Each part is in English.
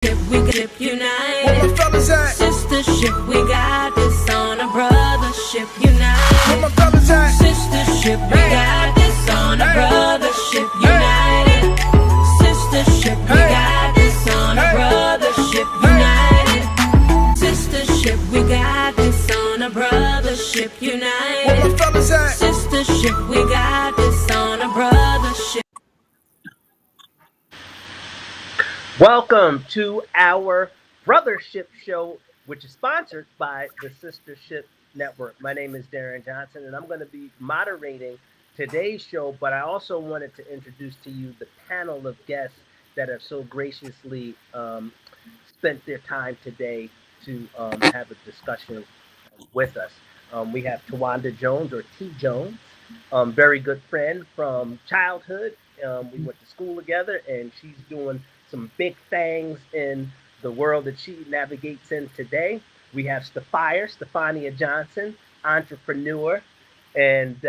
United. Where my fellas at? Sistership, we got this on a brothership united. Where my fellas at? Sistership, we got this on a brothership united. Sistership, we got this on a brothership united. Sistership, we got this on a brothership united. Where my fellas at? Sistership, we got this on a brothership. Welcome to our Brothaship show, which is sponsored by the Sistership Network. My name is Darren Johnson, and I'm going to be moderating today's show, but I also wanted to introduce to you the panel of guests that have so graciously spent their time today to have a discussion with us. We have Tawanda Jones, or T. Jones, very good friend from childhood. We went to school together, and she's doing some big things in the world that she navigates in today. We have Stefania Johnson, entrepreneur and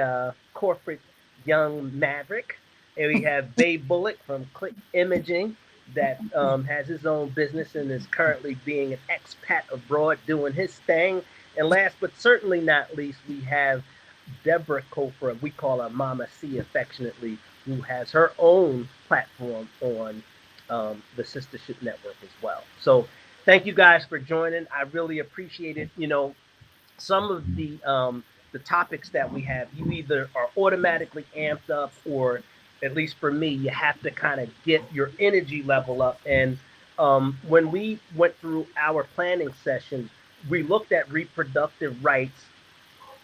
corporate young maverick. And we have Babe Bullock from Click Imaging that has his own business and is currently being an expat abroad doing his thing. And last but certainly not least, we have Deborah Kofer, we call her Mama C affectionately, who has her own platform on the Sistership Network as well. So thank you guys for joining. I really appreciate it. You know, some of the topics that we have, you either are automatically amped up, or at least for me, you have to kind of get your energy level up. And when we went through our planning sessions, we looked at reproductive rights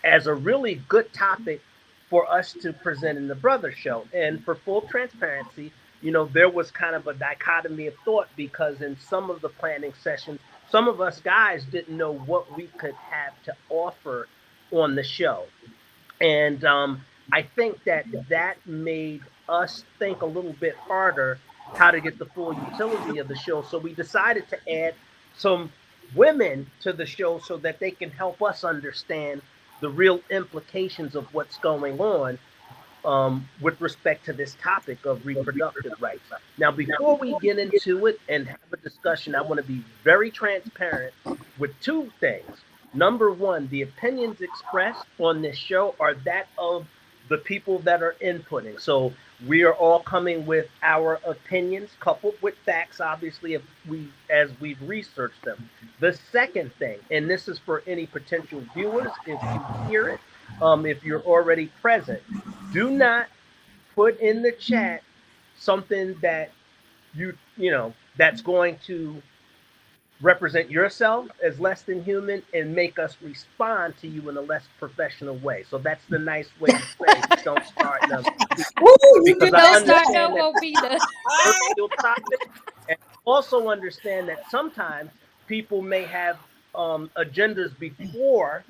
as a really good topic for us to present in the Brother Show. And for full transparency, you know, there was kind of a dichotomy of thought, because in some of the planning sessions, some of us guys didn't know what we could have to offer on the show. And I think that made us think a little bit harder how to get the full utility of the show. So we decided to add some women to the show so that they can help us understand the real implications of what's going on with respect to this topic of reproductive rights. Now, before we get into it and have a discussion, I want to be very transparent with two things. Number one, the opinions expressed on this show are that of the people that are inputting. So we are all coming with our opinions coupled with facts, obviously, as we've researched them. The second thing, and this is for any potential viewers, if you hear it, if you're already present, do not put in the chat something that you know that's going to represent yourself as less than human and make us respond to you in a less professional way. So that's the nice way to say don't start them. Because I understand that personal topic, and also understand that sometimes people may have agendas before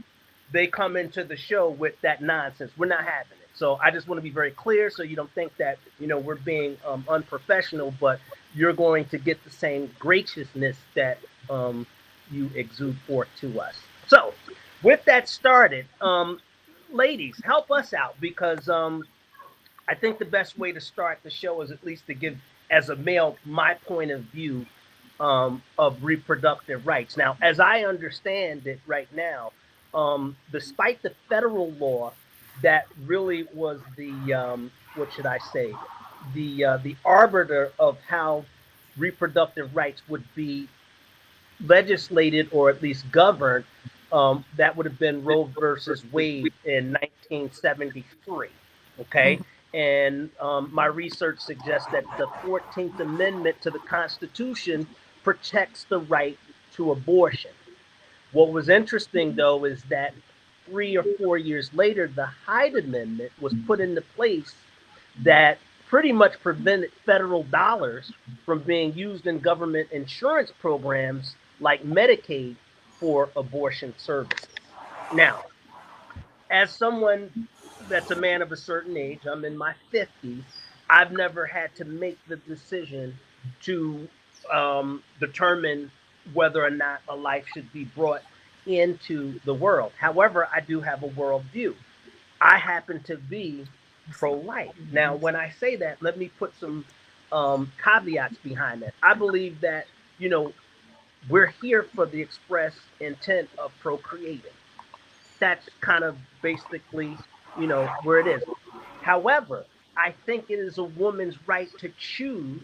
they come into the show with that nonsense. We're not having it. So I just want to be very clear, so you don't think that, you know, we're being unprofessional, but you're going to get the same graciousness that you exude forth to us. So with that started, ladies, help us out, because I think the best way to start the show is at least to give, as a male, my point of view of reproductive rights. Now, as I understand it right now, despite the federal law that really was the what should I say, the arbiter of how reproductive rights would be legislated or at least governed, that would have been Roe versus Wade in 1973. Okay. And my research suggests that the 14th Amendment to the Constitution protects the right to abortion. What was interesting, though, is that 3 or 4 years later, the Hyde Amendment was put into place that pretty much prevented federal dollars from being used in government insurance programs like Medicaid for abortion services. Now, as someone that's a man of a certain age, I'm in my 50s, I've never had to make the decision to determine whether or not a life should be brought into the world. However, I do have a worldview. I happen to be pro-life. Now, when I say that, let me put some caveats behind that. I believe that you know, we're here for the express intent of procreating. That's kind of basically, where it is. However, I think it is a woman's right to choose,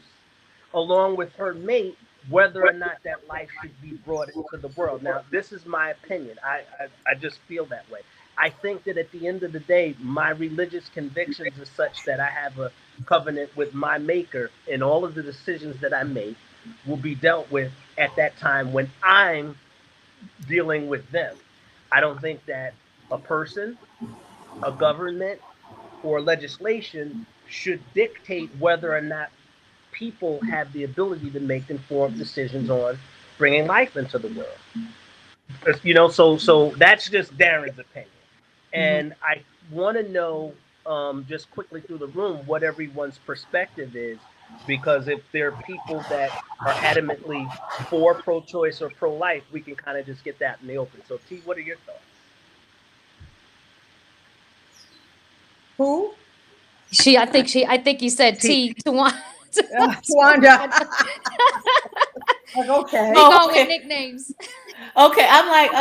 along with her mate, whether or not that life should be brought into the world. Now, this is my opinion. I just feel that way. I think that at the end of the day, my religious convictions are such that I have a covenant with my maker, and all of the decisions that I make will be dealt with at that time when I'm dealing with them. I don't think that a person, a government, or legislation should dictate whether or not people have the ability to make informed decisions on bringing life into the world. So that's just Darren's opinion, Mhm. and I want to know, just quickly through the room, what everyone's perspective is, because if there are people that are adamantly for pro-choice or pro-life, we can kind of just get that in the open. So, T, what are your thoughts? Who? I think you said T. T to one. Wanda. Like, okay. We Oh, go with okay. nicknames. Okay, I'm like,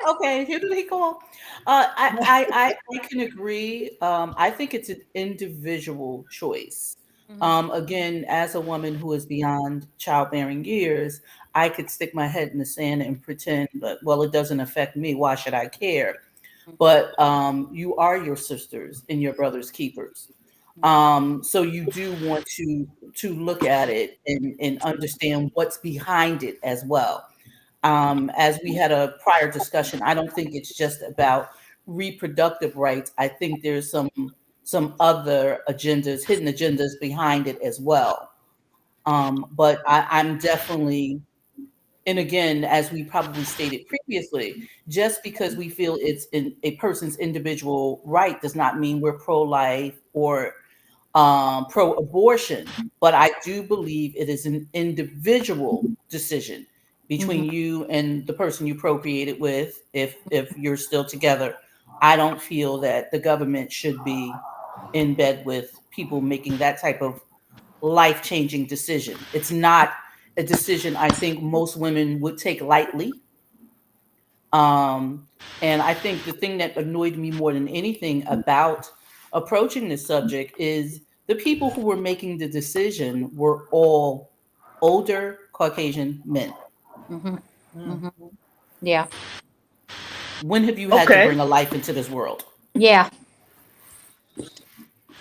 okay, who did he call? I can agree. I think it's an individual choice. Mhm. Again, as a woman who is beyond childbearing years, I could stick my head in the sand and pretend, but well, it doesn't affect me. Why should I care? But you are your sisters and your brother's keepers. So you do want to look at it and understand what's behind it as well. As we had a prior discussion, I don't think it's just about reproductive rights. I think there's some other agendas, hidden agendas behind it as well. But I'm definitely, and again, as we probably stated previously, just because we feel it's in a person's individual right does not mean we're pro-life or pro-abortion. But I do believe it is an individual decision between Mhm. you and the person you procreated with, if you're still together. I don't feel that the government should be in bed with people making that type of life-changing decision. It's not a decision I think most women would take lightly. Um, and I think the thing that annoyed me more than anything about approaching this subject is the people who were making the decision were all older Caucasian men. Mhm. Mm. Mhm. Yeah. When have you had to Okay. bring a life into this world? Yeah.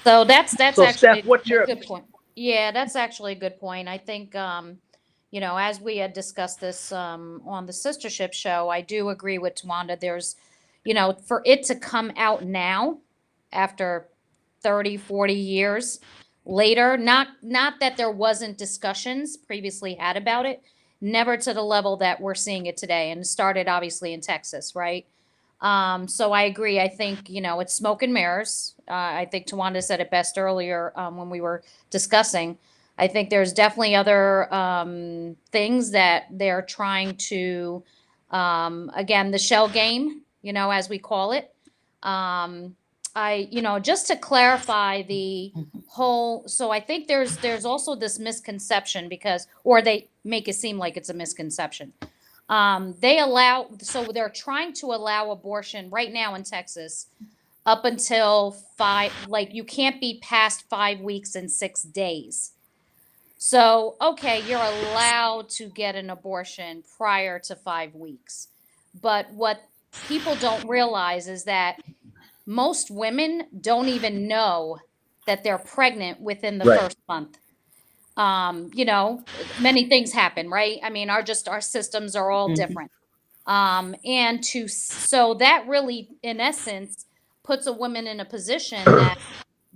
So that's So, Steph, actually what's a your good point. Yeah, that's actually a good point. I think as we had discussed this on the sistership show, I do agree with Twanda. There's, for it to come out now after 30, 40 years later, not that there wasn't discussions previously had about it, never to the level that we're seeing it today. And it started obviously in Texas, right? So I agree. I think, it's smoke and mirrors. I think Tawanda said it best earlier when we were discussing. I think there's definitely other things that they're trying to, again, the shell game, as we call it. Um, just to clarify the whole, so I think there's also this misconception because, or they make it seem like it's a misconception. So they're trying to allow abortion right now in Texas up until like you can't be past 5 weeks and 6 days. So, okay, you're allowed to get an abortion prior to 5 weeks. But what people don't realize is that most women don't even know that they're pregnant within the right? first month. Many things happen, right? I mean, our systems are all Mhm. different. So that really, in essence, puts a woman in a position that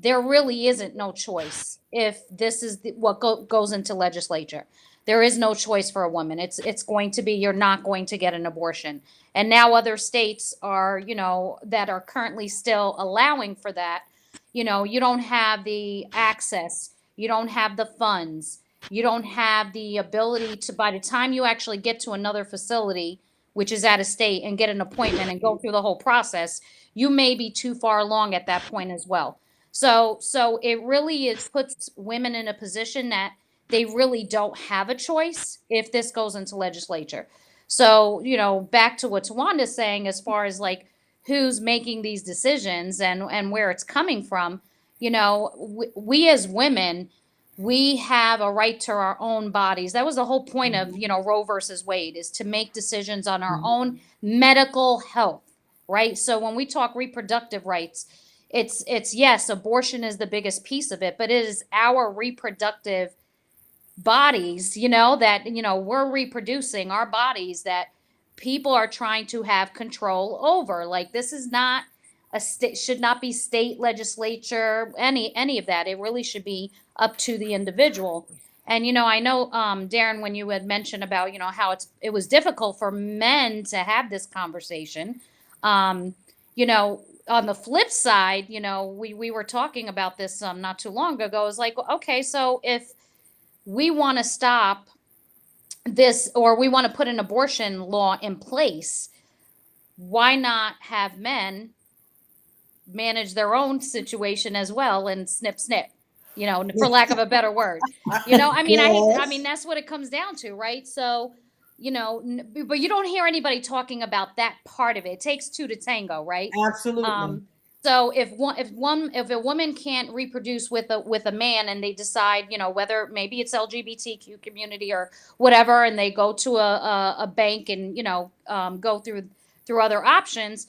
there really isn't no choice if this is what goes into legislature. There is no choice for a woman. It's going to be you're not going to get an abortion. And now other states are, that are currently still allowing for that. You don't have the access, you don't have the funds, you don't have the ability to, by the time you actually get to another facility, which is out of state, and get an appointment and go through the whole process, you may be too far along at that point as well. So it really is puts women in a position that they really don't have a choice if this goes into legislature. So, back to what Tawanda's saying as far as like who's making these decisions and where it's coming from, we as women, we have a right to our own bodies. That was the whole point of, Roe versus Wade, is to make decisions on our own medical health, right? So when we talk reproductive rights, it's yes, abortion is the biggest piece of it, but it is our reproductive bodies, that, we're reproducing our bodies that people are trying to have control over. Like, this is not a state, should not be state legislature, any of that. It really should be up to the individual. And, I know, Darren, when you had mentioned about, how it was difficult for men to have this conversation, on the flip side, we were talking about this not too long ago. It's like, okay, so if we want to stop this, or we want to put an abortion law in place, why not have men manage their own situation as well and snip, for lack of a better word? I mean, I mean, that's what it comes down to, right? So, but you don't hear anybody talking about that part of it. It takes two to tango, right? Absolutely. So if a woman can't reproduce with a man, and they decide, whether maybe it's LGBTQ community or whatever, and they go to a bank and go through other options,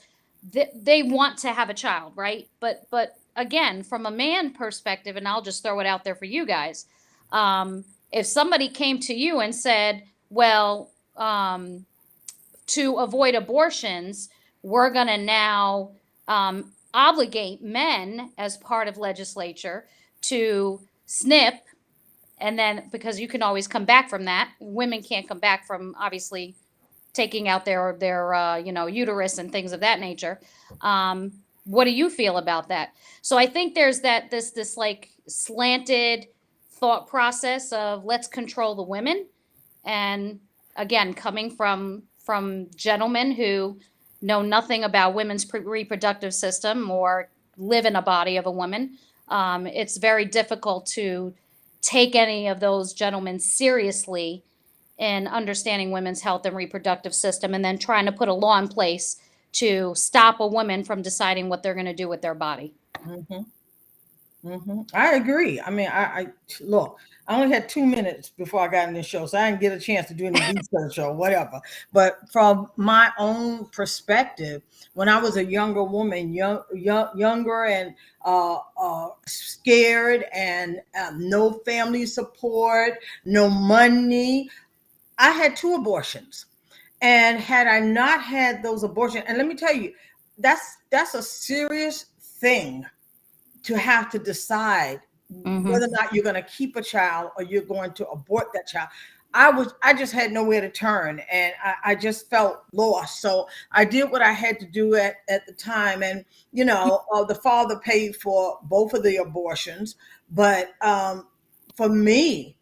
they want to have a child, right? But again, from a man perspective, and I'll just throw it out there for you guys, if somebody came to you and said, well, to avoid abortions, we're gonna now obligate men as part of legislature to snip, and then, because you can always come back from that, women can't come back from obviously taking out their uterus and things of that nature. What do you feel about that? So I think there's this like slanted thought process of let's control the women, and again, coming from gentlemen who know nothing about women's reproductive system or live in a body of a woman, it's very difficult to take any of those gentlemen seriously in understanding women's health and reproductive system, and then trying to put a law in place to stop a woman from deciding what they're going to do with their body. I agree. I mean, I look, I only had 2 minutes before I got in this show, so I didn't get a chance to do any research or whatever. But from my own perspective, when I was a younger woman, younger and scared, and no family support, no money, I had 2 abortions. And had I not had those abortions, and let me tell you, that's a serious thing to have to decide whether or not you're going to keep a child or you're going to abort that child. I just had nowhere to turn, and I just felt lost. So I did what I had to do at the time. And, the father paid for both of the abortions. But for me,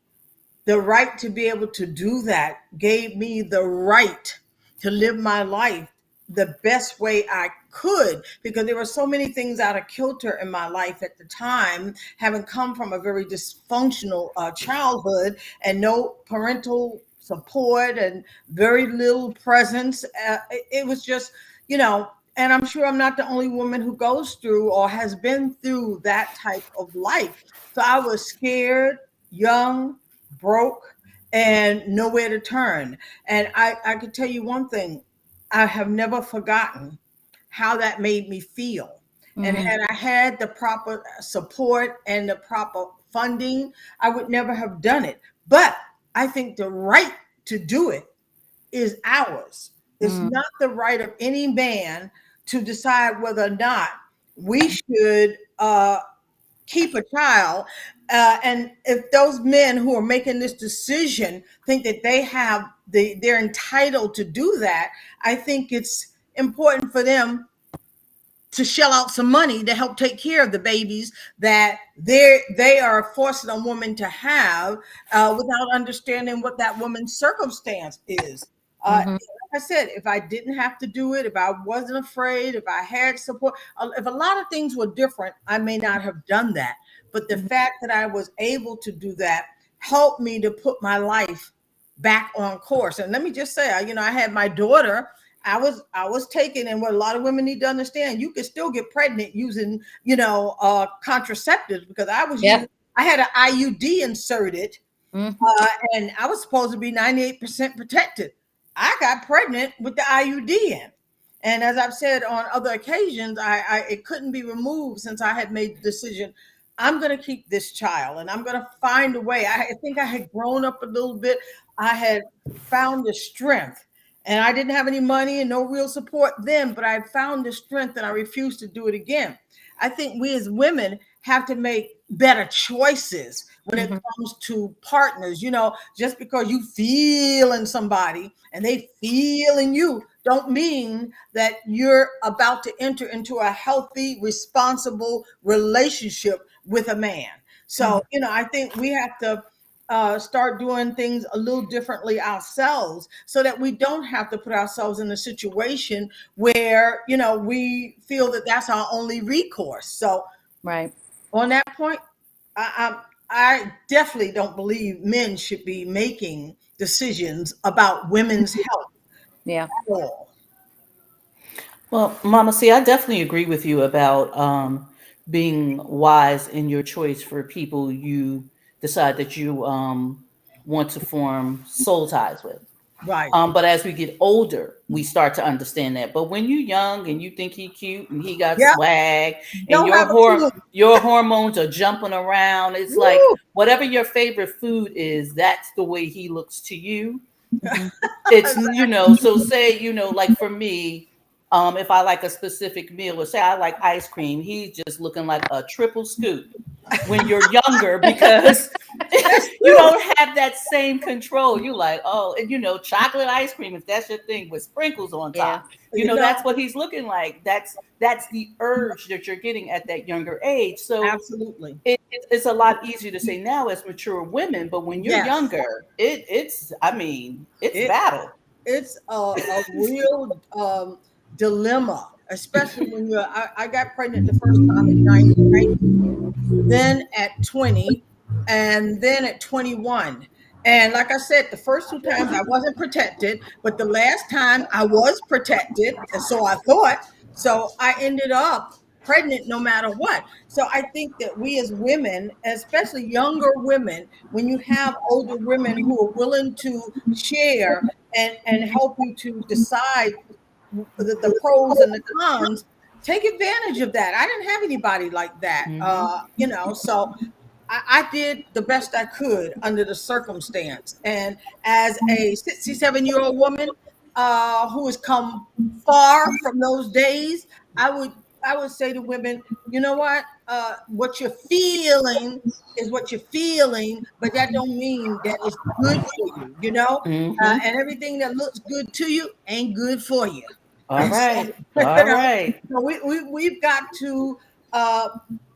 the right to be able to do that gave me the right to live my life the best way I could, because there were so many things out of kilter in my life at the time, having come from a very dysfunctional childhood and no parental support and very little presence. It was just, and I'm sure I'm not the only woman who goes through or has been through that type of life. So I was scared, young, broke, and nowhere to turn. And I could tell you one thing, I have never forgotten how that made me feel. And had I had the proper support and the proper funding, I would never have done it. But I think the right to do it is ours. It's not the right of any man to decide whether or not we should keep a child. And if those men who are making this decision think that they're entitled to do that, I think it's important for them to shell out some money to help take care of the babies that they are forcing a woman to have without understanding what that woman's circumstance is. Like I said, if I didn't have to do it, if I wasn't afraid, if I had support, if a lot of things were different, I may not have done that. But the fact that I was able to do that helped me to put my life back on course. And let me just say, I had my daughter. I was taken, and what a lot of women need to understand, you can still get pregnant using, contraceptives, because I had an IUD inserted, Mhm. and I was supposed to be 98% protected. I got pregnant with the IUD in. And as I've said on other occasions, it couldn't be removed, since I had made the decision, I'm going to keep this child and I'm going to find a way. I think I had grown up a little bit. I had found the strength, and I didn't have any money and no real support then, but I found the strength and I refused to do it again. I think we as women have to make better choices when it comes to partners. Just because you feel in somebody and they feel in you, don't mean that you're about to enter into a healthy, responsible relationship with a man. So, I think we have to start doing things a little differently ourselves, so that we don't have to put ourselves in a situation where, we feel that that's our only recourse. So, Right. on that point, I definitely don't believe men should be making decisions about women's health Yeah. at all. Well, Mama, see, I definitely agree with you about being wise in your choice for people you decide that you want to form soul ties with. Right. But as we get older, we start to understand that. But when you're young and you think he cute and he got Yep. swag and Don't have a clue. your hormones are jumping around, it's like Woo. whatever your favorite food is, that's the way he looks to you. Mhm. It's so say like for me, if I like a specific meal, or say I like ice cream, he's just looking like a triple scoop when you're younger, because That's you true. don't have that same control. You like, oh, and chocolate ice cream, if that's your thing, with sprinkles on Yeah. top, You know, that's what he's looking like. That's the urge that you're getting at that younger age. So absolutely. it's a lot easier to say now as mature women, but when you're Yes. younger, it's It battle. it's a real dilemma, especially when I got pregnant the first time at 19, then at 20, and then at 21. And like I said, the first two times I wasn't protected, but the last time I was protected, and so I thought. So I ended up pregnant no matter what. So I think that we as women, especially younger women, when you have older women who are willing to share and help you to decide the pros and the cons, take advantage of that. I didn't have anybody like that, Hmm. so I did the best I could under the circumstance. And as a 67-year-old woman who has come far from those days, I would I would say to women, you know what you're feeling is what you're feeling, but that don't mean that it's good for you, Hmm. and everything that looks good to you ain't good for you. All So, right. All right. so we've got to uh,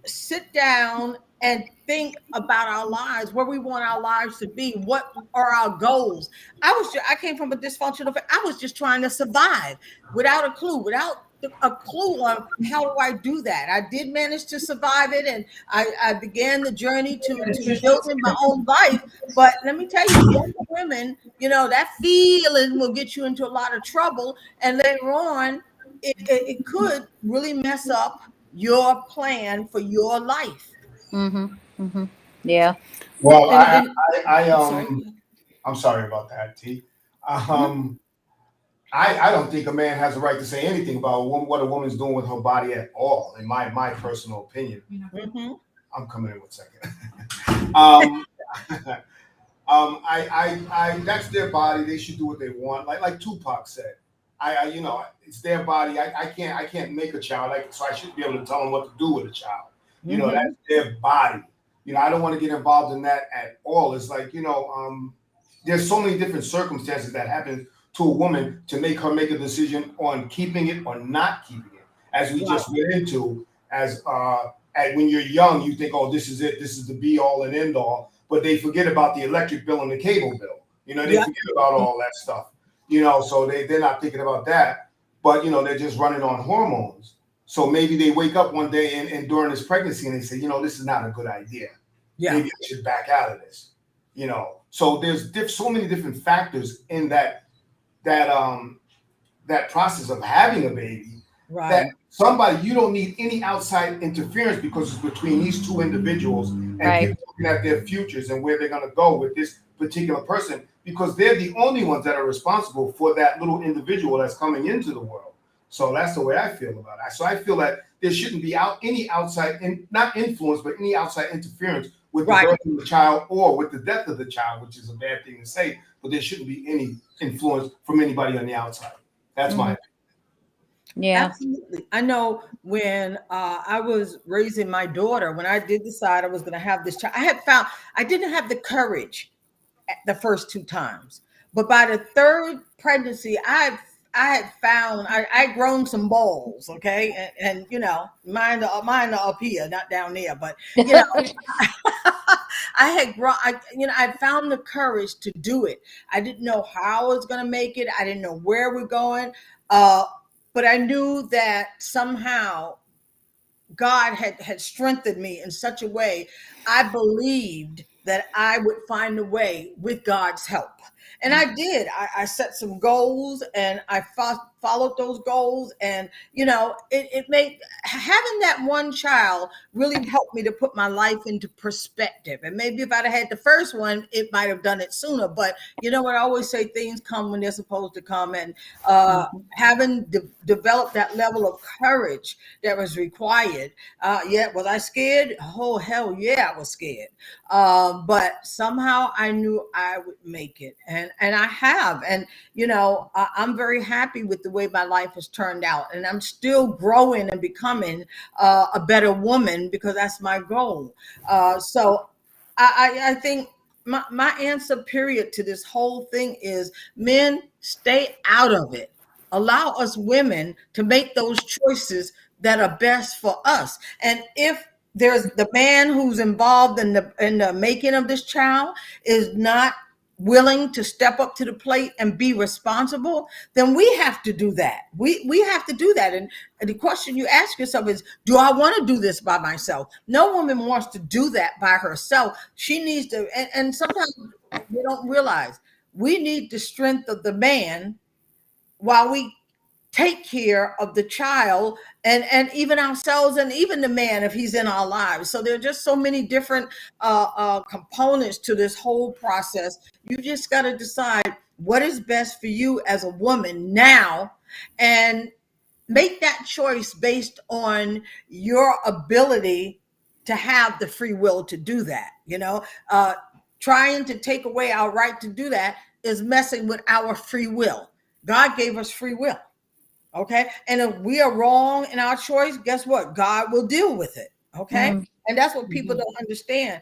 sit down and think about our lives, where we want our lives to be, what are our goals. I came from a dysfunctional family. I was just trying to survive without a clue, without a clue on how do I do that. I did manage to survive it, and I began the journey to building my own life. But let me tell you, young women, that feeling will get you into a lot of trouble, and later on, it could really mess up your plan for your life. Mhm. Mhm. Yeah. Well, And I'm sorry. I'm sorry about that, T. Mhm. Um, I don't think a man has a right to say anything about what a woman's doing with her body at all, in my personal opinion. Mhm. I'm coming in 1 second. um, that's their body. They should do what they want. Like Tupac said, it's their body. I can't make a child, so I shouldn't be able to tell them what to do with a child. That's Mhm. their body. I don't want to get involved in that at all. It's like, there's so many different circumstances that happen to a woman to make her make a decision on keeping it or not keeping it. As we Right. just went into, when you're young, you think, oh, this is it. This is the be all and end all. But they forget about the electric bill and the cable bill. They Yeah. forget about all that stuff. So they're not thinking about that. But, they're just running on hormones. So maybe they wake up one day and during this pregnancy and they say, this is not a good idea. Yeah. Maybe I should back out of this. you know. So there's so many different factors in that process of having a baby, that Right. somebody, you don't need any outside interference because it's between these two individuals and Right. people looking at their futures and where they're going to go with this particular person, because they're the only ones that are responsible for that little individual that's coming into the world. So that's the way I feel about it. So I feel that there shouldn't be any outside, not influence, but any outside interference with the Right. birth of the child or with the death of the child, which is a bad thing to say, but there shouldn't be any influence from anybody on the outside. That's my Yeah. Absolutely. I know when I was raising my daughter, when I did decide I was going to have this child, I didn't have the courage the first two times, but by the third pregnancy, I had found I grown some balls, okay, and you know, mine are up here, not down there, but you know, I had grown, I found the courage to do it. I didn't know how I was going to make it. I didn't know where we're going, uh, but I knew that somehow God had strengthened me in such a way. I believed that I would find a way with God's help. And I did. I set some goals and I followed those goals. And, you know, it made having that one child really helped me to put my life into perspective. And maybe if I'd have had the first one, it might have done it sooner. But you know what? I always say things come when they're supposed to come. And having developed that level of courage that was required. Yeah, was I scared? Oh, hell yeah, I was scared. But somehow I knew I would make it, and I have. And you know, I'm very happy with the way my life has turned out, and I'm still growing and becoming a better woman because that's my goal. So I think my answer period to this whole thing is men, stay out of it. Allow us women to make those choices that are best for us. And if there's the man who's involved in the making of this child is not willing to step up to the plate and be responsible, then we have to do that. We have to do that. And the question you ask yourself is, do I want to do this by myself? No woman wants to do that by herself. She needs to, and sometimes we don't realize we need the strength of the man while we take care of the child and even ourselves and even the man if he's in our lives. So there are just so many different components to this whole process. You just got to decide what is best for you as a woman now and make that choice based on your ability to have the free will to do that. You know, trying to take away our right to do that is messing with our free will. God gave us free will. Okay. And if we are wrong in our choice, guess what? God will deal with it. Okay. Mm. And that's what people Mhm. don't understand.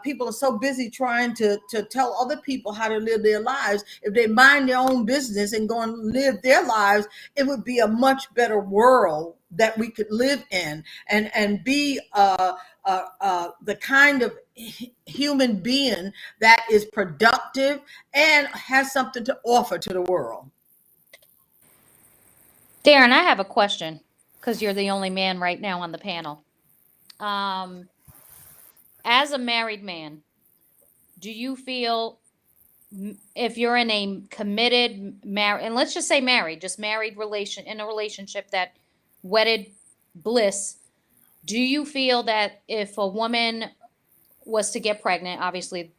People are so busy trying to tell other people how to live their lives. If they mind their own business and go and live their lives, it would be a much better world that we could live in and be the kind of human being that is productive and has something to offer to the world. Darren, I have a question because you're the only man right now on the panel. Um, as a married man, do you feel if you're in a committed marriage, and let's just say married, just married relation in a relationship that wedded bliss, do you feel that if a woman was to get pregnant, obviously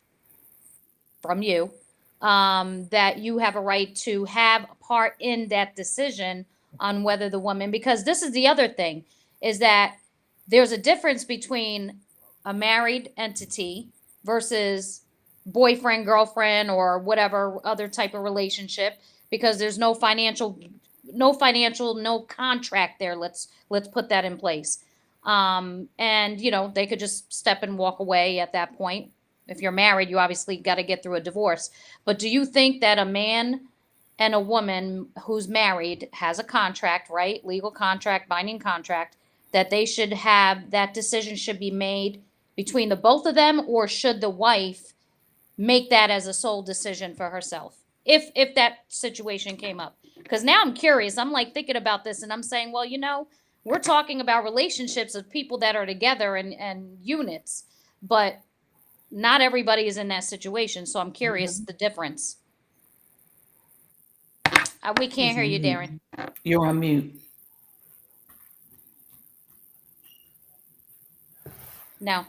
from you, that you have a right to have a part in that decision on whether the woman, because this is the other thing, is that there's a difference between a married entity versus boyfriend, girlfriend, or whatever other type of relationship, because there's no contract there. Let's put that in place. And you know, they could just step and walk away at that point. If you're married, you obviously got to get through a divorce. But do you think that a man and a woman who's married has a contract, right? Legal contract, binding contract, that they should have that decision should be made between the both of them, or should the wife make that as a sole decision for herself? If that situation came up. Because now I'm curious. I'm like thinking about this and I'm saying, well, you know, we're talking about relationships of people that are together and units. But not everybody is in that situation. So I'm curious the difference. We can't hear you, Darren. You're on mute. No.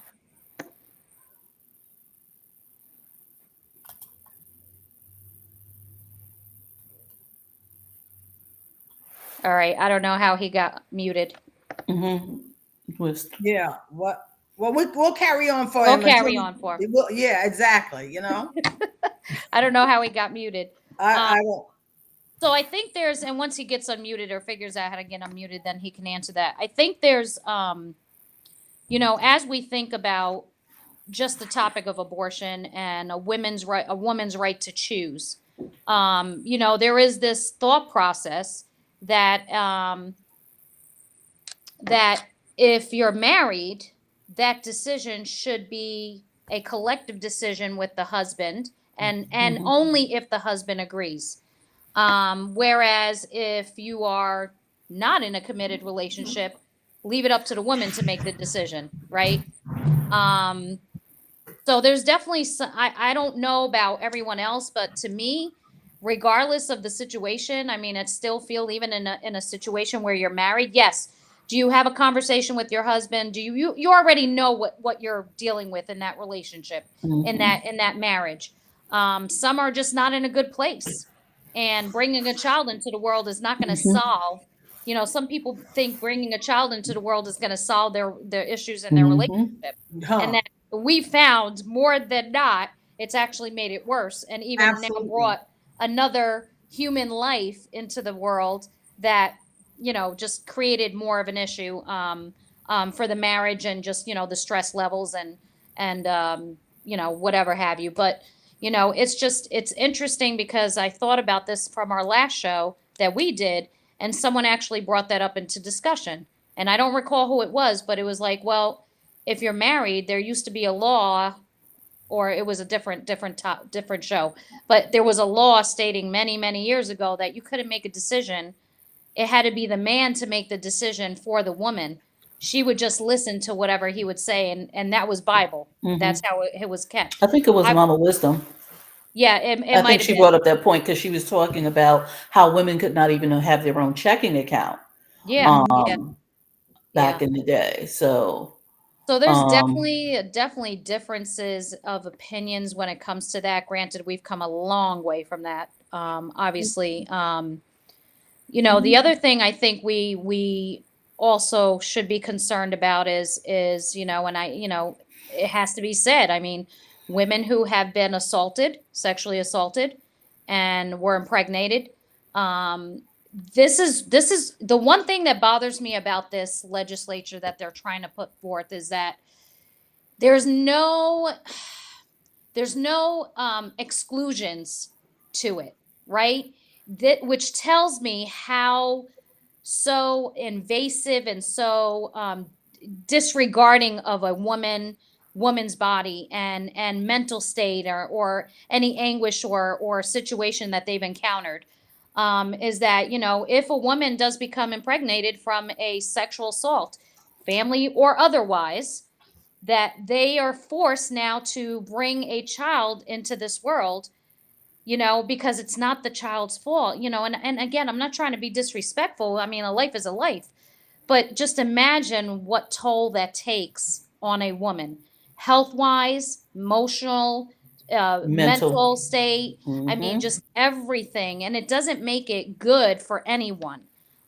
All right. I don't know how he got muted. Yeah. What? Well, we'll carry on for We'll him. carry on for him. Yeah, exactly. You know, I don't know how he got muted. I won't. So I think there's, and once he gets unmuted or figures out how to get unmuted, then he can answer that. I think there's, as we think about just the topic of abortion and a woman's right to choose, there is this thought process that that if you're married, that decision should be a collective decision with the husband, and only if the husband agrees. Whereas if you are not in a committed relationship, leave it up to the woman to make the decision, right? So there's definitely some, I don't know about everyone else, but to me, regardless of the situation, I mean, it still feel even in a situation where you're married, yes. Do you have a conversation with your husband? Do you already know what you're dealing with in that relationship, in that marriage? Some are just not in a good place, and bringing a child into the world is not going to solve. Some people think bringing a child into the world is going to solve their issues in their relationship, and that we found more than not, it's actually made it worse, and even now brought another human life into the world that just created more of an issue for the marriage, and just the stress levels and whatever have you. But it's interesting because I thought about this from our last show that we did, and someone actually brought that up into discussion, and I don't recall who it was, but it was like, well, if you're married, there used to be a law, or it was a different show, but there was a law stating many, many years ago that you couldn't make a decision. It had to be the man to make the decision for the woman. She would just listen to whatever he would say, and that was Bible. That's how it was kept. I think it was Mama Wisdom. Yeah, it I might think have she been. brought up that point because she was talking about how women could not even have their own checking account. Yeah, Back in the day. So there's definitely differences of opinions when it comes to that. Granted, we've come a long way from that. Obviously, the other thing I think we also should be concerned about is and it has to be said. I mean, women who have been sexually assaulted, and were impregnated. This is the one thing that bothers me about this legislature that they're trying to put forth, is that there's no exclusions to it, right? Which tells me how so invasive and so disregarding of a woman's body and mental state, or any anguish or situation that they've encountered, is that if a woman does become impregnated from a sexual assault, family or otherwise, that they are forced now to bring a child into this world, because it's not the child's fault, and again, I'm not trying to be disrespectful. I mean, a life is a life, but just imagine what toll that takes on a woman, health wise, emotional, mental state. I mean, just everything. And it doesn't make it good for anyone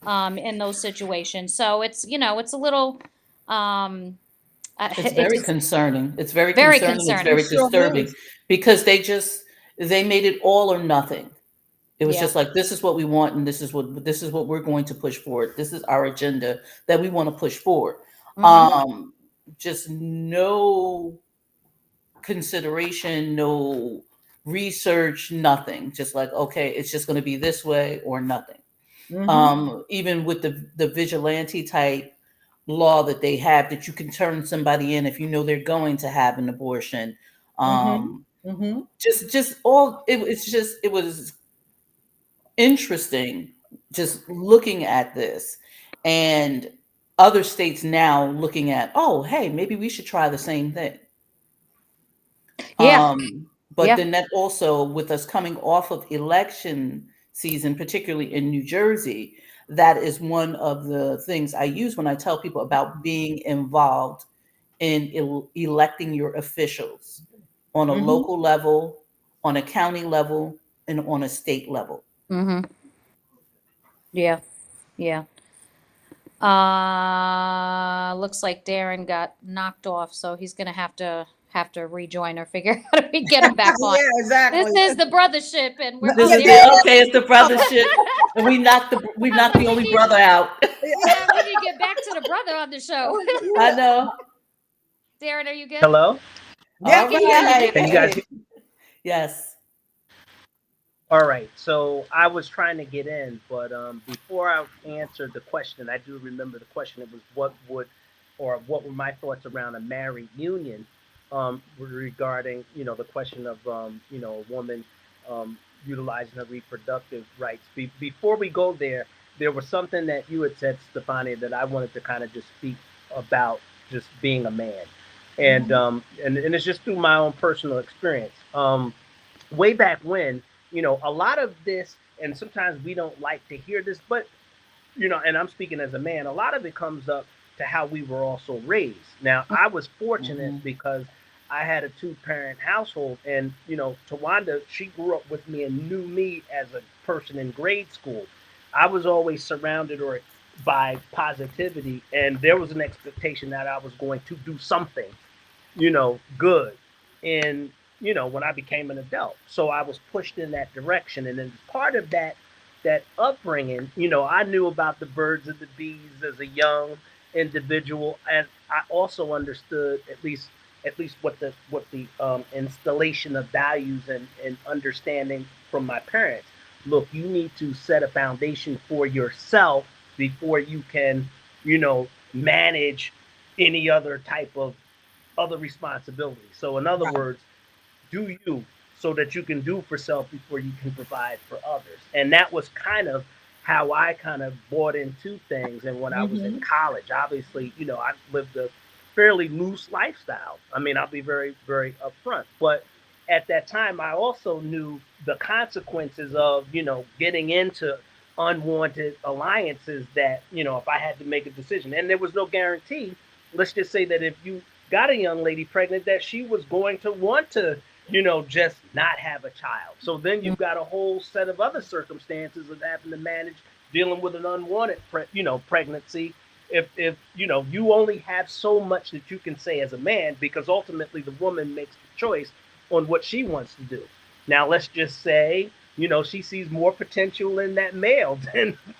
in those situations. So it's a little, it's very concerning. It's very very concerning. It's concerning. very disturbing because they made it all or nothing. It was just like, this is what we want, and this is what we're going to push forward. This is our agenda that we want to push forward. Just no consideration, no research, nothing. Just like, okay, it's just going to be this way or nothing. Even with the vigilante type law that they have, that you can turn somebody in if you know they're going to have an abortion. Just all it was interesting just looking at this, and other states now looking at, oh, hey, maybe we should try the same thing. Yeah. But Yeah. then that also, with us coming off of election season, particularly in New Jersey, that is one of the things I use when I tell people about being involved in electing your officials on a local level, on a county level, and on a state level. Mm-hmm. Yeah. Yeah. Looks like Darren got knocked off, so he's gonna have to rejoin or figure out how to get him back on. Yeah, exactly. This is the Brothership, and we're This Yeah, is Darren. okay. It's the brothership, and we knocked the only brother out. Yeah, we need to get back to the brother on the show. I know. Darren, are you good? Hello? Yeah, All can hear you now. right. Can you guys hear? Yes. All right. So I was trying to get in, but before I answered the question, I do remember the question. It was what were my thoughts around a married union regarding, the question of, a woman utilizing her reproductive rights. Before we go there was something that you had said, Stefania, that I wanted to kind of just speak about just being a man. And it's just through my own personal experience. Way back when, a lot of this, and sometimes we don't like to hear this, but and I'm speaking as a man, a lot of it comes up to how we were also raised. Now, I was fortunate because I had a two-parent household, and Tawanda, she grew up with me and knew me as a person in grade school. I was always surrounded or by positivity, and there was an expectation that I was going to do something, good. And, when I became an adult. So I was pushed in that direction. And then part of that upbringing, I knew about the birds and the bees as a young individual. And I also understood at least what the installation of values and understanding from my parents. Look, you need to set a foundation for yourself before you can, manage any other type of other responsibilities. So, in other right. words, do you so that you can do for self before you can provide for others. And that was kind of how I kind of bought into things. And when I was in college, obviously, I lived a fairly loose lifestyle. I mean, I'll be very, very upfront. But at that time, I also knew the consequences of, getting into unwanted alliances that, if I had to make a decision, and there was no guarantee. Let's just say that if you got a young lady pregnant, that she was going to want to, just not have a child. So then you've got a whole set of other circumstances of having to manage dealing with an unwanted, pregnancy. If you only have so much that you can say as a man, because ultimately the woman makes the choice on what she wants to do. Now let's just say, she sees more potential in that male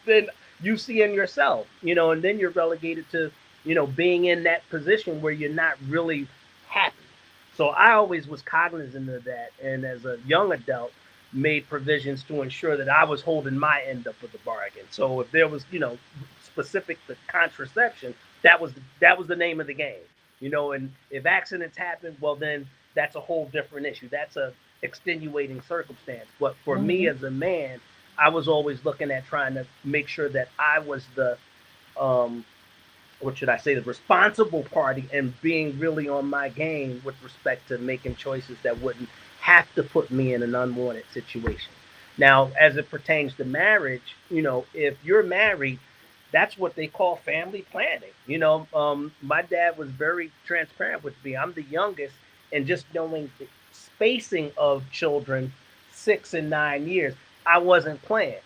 than you see in yourself, and then you're relegated to, being in that position where you're not really happy. So I always was cognizant of that, and as a young adult, made provisions to ensure that I was holding my end up of the bargain. So if there was, specific to contraception, that was the name of the game, And if accidents happen, well then that's a whole different issue. That's a extenuating circumstance. But for me as a man, I was always looking at trying to make sure that I was the what should I say, the responsible party, and being really on my game with respect to making choices that wouldn't have to put me in an unwanted situation. Now, as it pertains to marriage, if you're married, that's what they call family planning. My dad was very transparent with me. I'm the youngest, and just knowing the spacing of children, 6 and 9 years, I wasn't playing.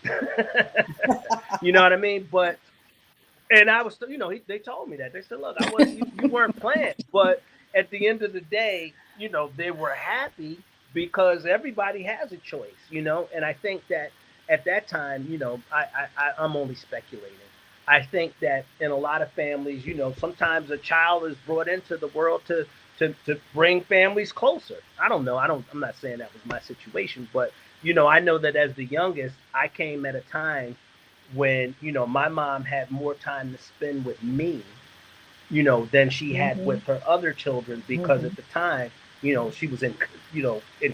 You know what I mean? But and I was, they told me that. They said, "Look, I wasn't, you weren't playing." But at the end of the day, they were happy because everybody has a choice, And I think that at that time, I'm only speculating. I think that in a lot of families, sometimes a child is brought into the world to bring families closer. I don't know. I'm not saying that was my situation, but I know that as the youngest, I came at a time when my mom had more time to spend with me, than she had with her other children, because at the time, she was in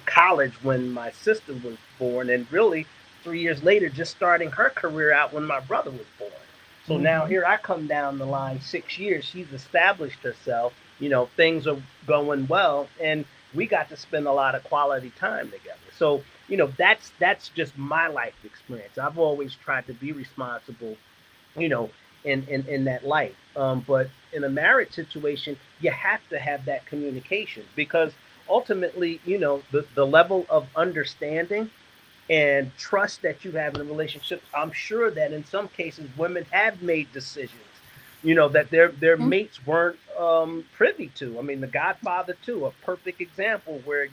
college when my sister was born, and really 3 years later just starting her career out when my brother was born. So now here I come down the line 6 years, she's established herself, things are going well, and we got to spend a lot of quality time together. So, that's just my life experience. I've always tried to be responsible, you know, in that light. But in a marriage situation, you have to have that communication because ultimately, the level of understanding and trust that you have in a relationship, I'm sure that in some cases women have made decisions, that their Mhm. mates weren't privy to. I mean, The Godfather too, a perfect example where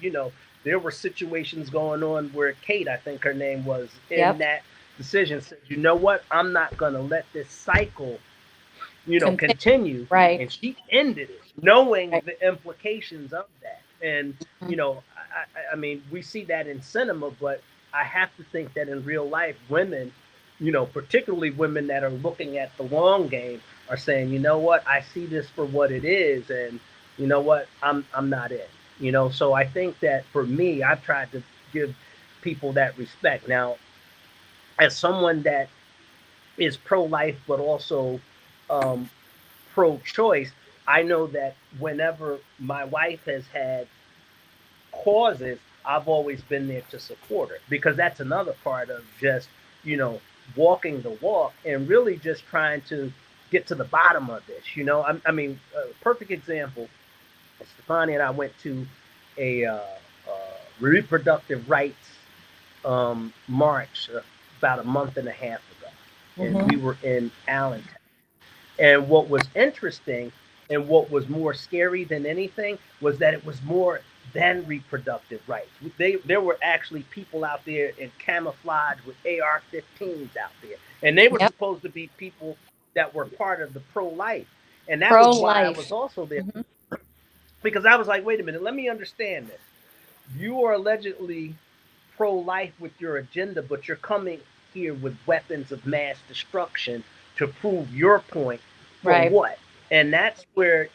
there were situations going on where Kate, I think her name was, in Yep. that decision said, you know what, I'm not going to let this cycle Continue. continue. Right. And she ended it, knowing Right. the implications of that. And, Mhm. I mean, we see that in cinema, but I have to think that in real life, women, particularly women that are looking at the long game, are saying, you know what, I see this for what it is. And you know what, I'm not in. So I think that for me, I've tried to give people that respect. Now, as someone that is pro-life but also um, pro-choice, I know that whenever my wife has had causes, I've always been there to support her because that's another part of just you know walking the walk and really just trying to get to the bottom of this. I mean, a perfect example. Stefani and I went to a reproductive rights march about a month and a half ago, and we Mhm. were in Allentown. And what was interesting and what was more scary than anything was that it was more than reproductive rights. There were actually people out there in camouflage with AR-15s out there, and they were Yep. supposed to be people that were part of the pro-life. And that was why I was Pro-life. also there, Mhm. because I was like, wait a minute, let me understand this. You are allegedly pro-life with your agenda, but you're coming here with weapons of mass destruction to prove your point. For Right. what? And that's where,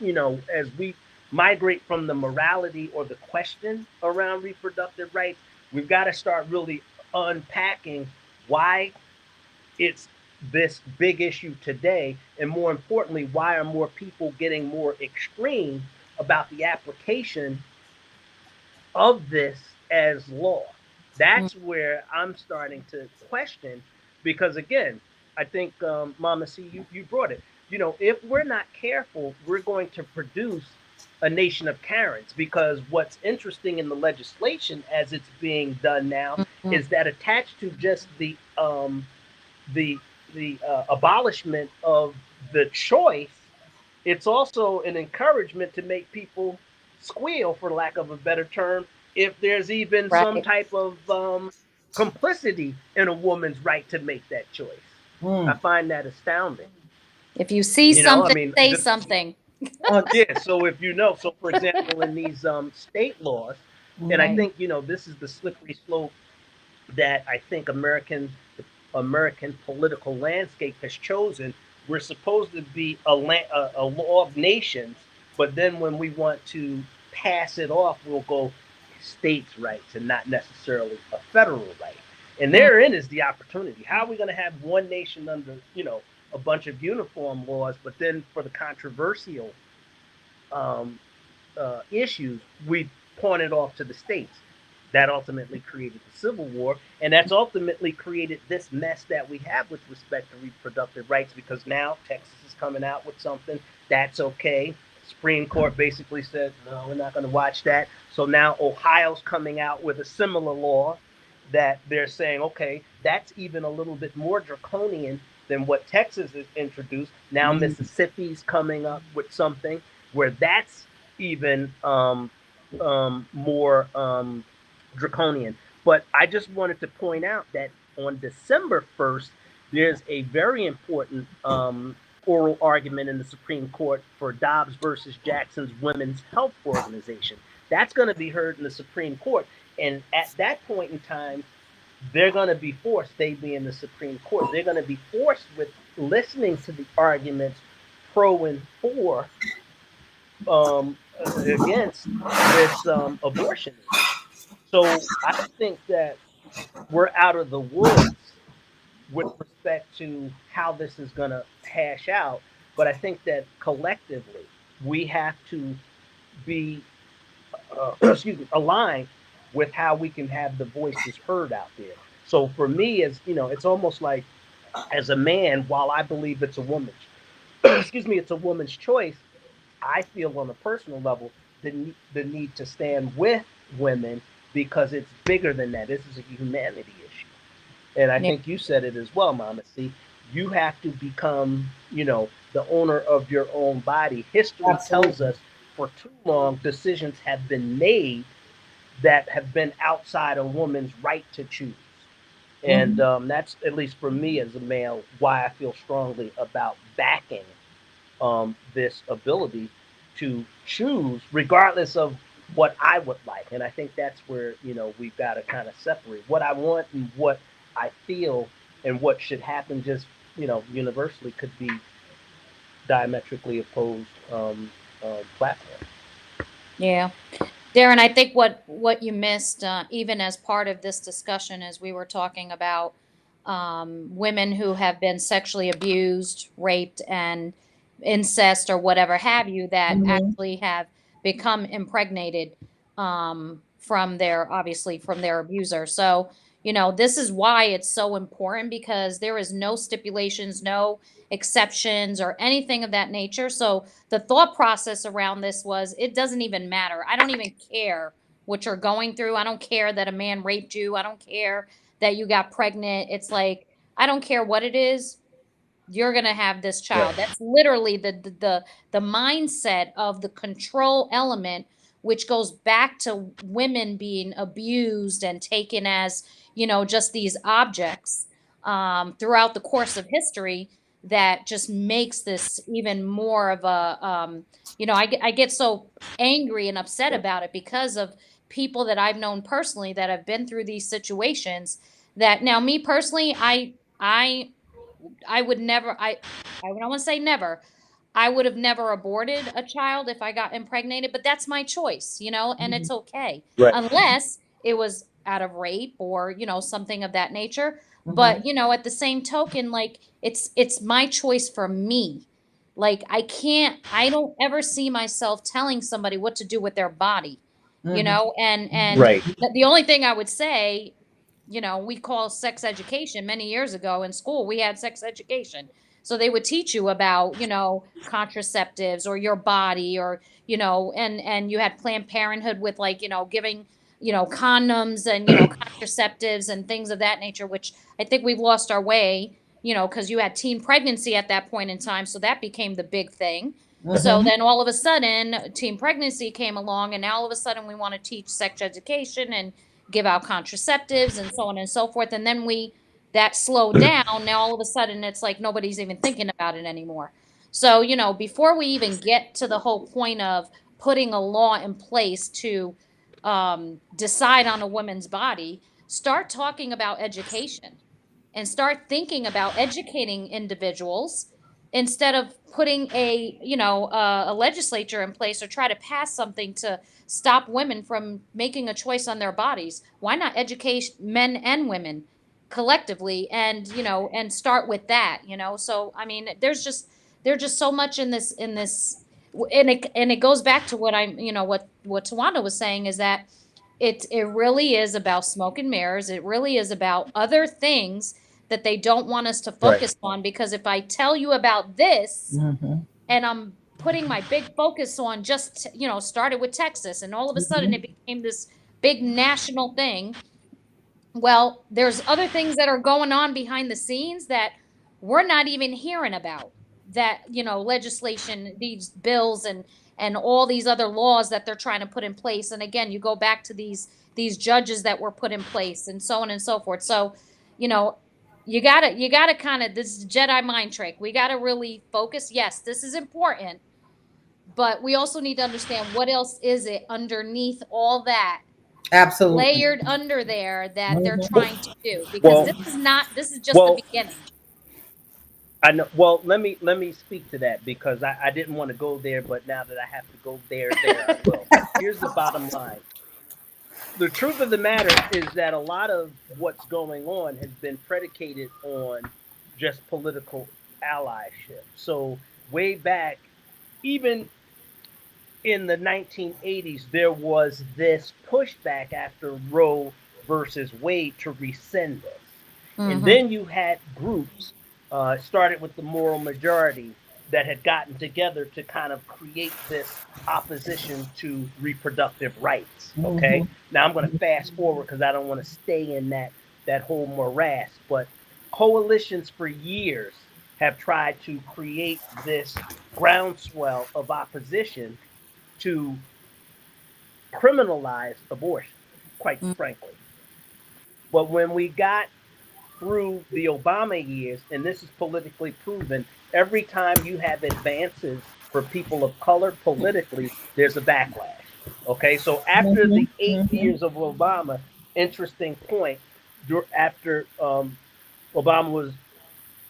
as we migrate from the morality or the question around reproductive rights, we've got to start really unpacking why it's this big issue today, and more importantly, why are more people getting more extreme about the application of this as law. Mm. That's where I'm starting to question, because again, I think Mama C, you brought it. If we're not careful, we're going to produce a nation of Karens. Because what's interesting in the legislation as it's being done now Mhm. is that attached to just the abolishment of the choice, it's also an encouragement to make people squeal, for lack of a better term, if there's even some Right. type of complicity in a woman's right to make that choice. I Mm. find that astounding. If you see I something, mean, say just something. Uh, yeah. So if so for example, in these state laws, and I mhm. Right. think this is the slippery slope that I think American political landscape has chosen. We're supposed to be a law of nations, but then when we want to pass it off, we'll go states' rights and not necessarily a federal right. And Mm. therein is the opportunity. How are we going to have one nation under, a bunch of uniform laws, but then for the controversial um, issues, we pointed off to the states. That ultimately created the Civil War, and that's ultimately created this mess that we have with respect to reproductive rights. Because now Texas is coming out with something that's okay. Supreme Court basically said, no, we're not going to watch that. So now Ohio's coming out with a similar law that they're saying, okay, that's even a little bit more draconian than what Texas has introduced. Now Mm. Mississippi's coming up with something where that's even more draconian. But I just wanted to point out that on December 1st, there's a very important oral argument in the Supreme Court for Dobbs versus Jackson's Women's Health Organization. That's going to be heard in the Supreme Court. And at that point in time, they're going to be forced, they being the Supreme Court, they're going to be forced with listening to the arguments pro and for against this abortion issue. So I think that we're out of the woods with respect to how this is going to hash out. But I think that collectively we have to be excuse me, align with how we can have the voices heard out there. So for me, as you know, it's almost like as a man, while I believe it's a woman's, excuse me, it's a woman's choice. I feel on a personal level the need to stand with women because it's bigger than that. This is a humanity issue. And I Yeah, think you said it as well, Mama. See, you have to become, the owner of your own body. History tells Absolutely. us for too long decisions have been made that have been outside a woman's right to choose. And Hmm. that's, at least for me as a male, why I feel strongly about backing this ability to choose, regardless of what I would like. And I think that's where, we've got to kind of separate what I want and what I feel and what should happen just, universally could be diametrically opposed platforms. yeah. Darren, I think what you missed, even as part of this discussion, as we were talking about women who have been sexually abused, raped, and incest or whatever have you, that Hmm. actually have become impregnated from their, obviously from their abuser. So, this is why it's so important, because there is no stipulations, no exceptions, or anything of that nature. So the thought process around this was, it doesn't even matter. I don't even care what you're going through. I don't care that a man raped you. I don't care that you got pregnant. It's like, I don't care what it is, you're going to have this Right. child. That's literally the mindset of the control element, which goes back to women being abused and taken as, just these objects throughout the course of history, that just makes this even more of a I get so angry and upset about it, because of people that I've known personally that have been through these situations. That now, me personally, I would never, I don't want to say never. I would have never aborted a child if I got impregnated, but that's my choice, and it's okay. Right. Unless it was out of rape or, something of that nature. Hmm. But, at the same token, like, it's my choice for me. Like, I don't ever see myself telling somebody what to do with their body, Hmm. and Right. the only thing I would say, we call sex education. Many years ago in school, we had sex education. So they would teach you about, contraceptives or your body, or, and you had Planned Parenthood with, like, giving, condoms and, contraceptives and things of that nature, which I think we've lost our way, because you had teen pregnancy at that point in time. So that became the big thing. So Hmm. then all of a sudden, teen pregnancy came along, and now all of a sudden we want to teach sex education and give out contraceptives and so on and so forth. And then that slowed down. Now all of a sudden it's like nobody's even thinking about it anymore. So, before we even get to the whole point of putting a law in place to decide on a woman's body, start talking about education and start thinking about educating individuals, instead of putting a legislature in place or try to pass something to stop women from making a choice on their bodies. Why not educate men and women collectively, and and start with that, so I mean, there's just so much in this, and it goes back to what I'm, what Tawanda was saying, is that it really is about smoke and mirrors. It really is about other things that they don't want us to Right. focus on, because if I tell you about this, Hmm. and I'm putting my big focus on just, started with Texas, and all of a sudden it became this big national thing. Well, there's other things that are going on behind the scenes that we're not even hearing about. That, legislation, these bills, and all these other laws that they're trying to put in place. And again, you go back to these judges that were put in place, and so on and so forth. So, you know, you gotta kind of, this Jedi mind trick. We gotta really focus. Yes, this is important, but we also need to understand what else is it underneath all that, Absolutely. layered under there, that they're Hmm. trying to do, because Well, this is just the well, beginning. I know. Well, let me speak to that because I didn't want to go there, but now that I have to go there, I will. Here's the bottom line. The truth of the matter is that a lot of what's going on has been predicated on just political allyship. So way back, even in the 1980s, there was this pushback after Roe versus Wade to rescind this. And Mm-hmm. then you had groups, started with the moral majority, that had gotten together to kind of create this opposition to reproductive rights. Okay. Mhm. Now I'm going to fast forward because I don't want to stay in that whole morass. But coalitions for years have tried to create this groundswell of opposition to criminalize abortion, quite frankly. But when we got through the Obama years, and this is politically proven, every time you have advances for people of color politically, there's a backlash. Okay, so after Mhm. the 8 years of Obama, interesting point, after Obama was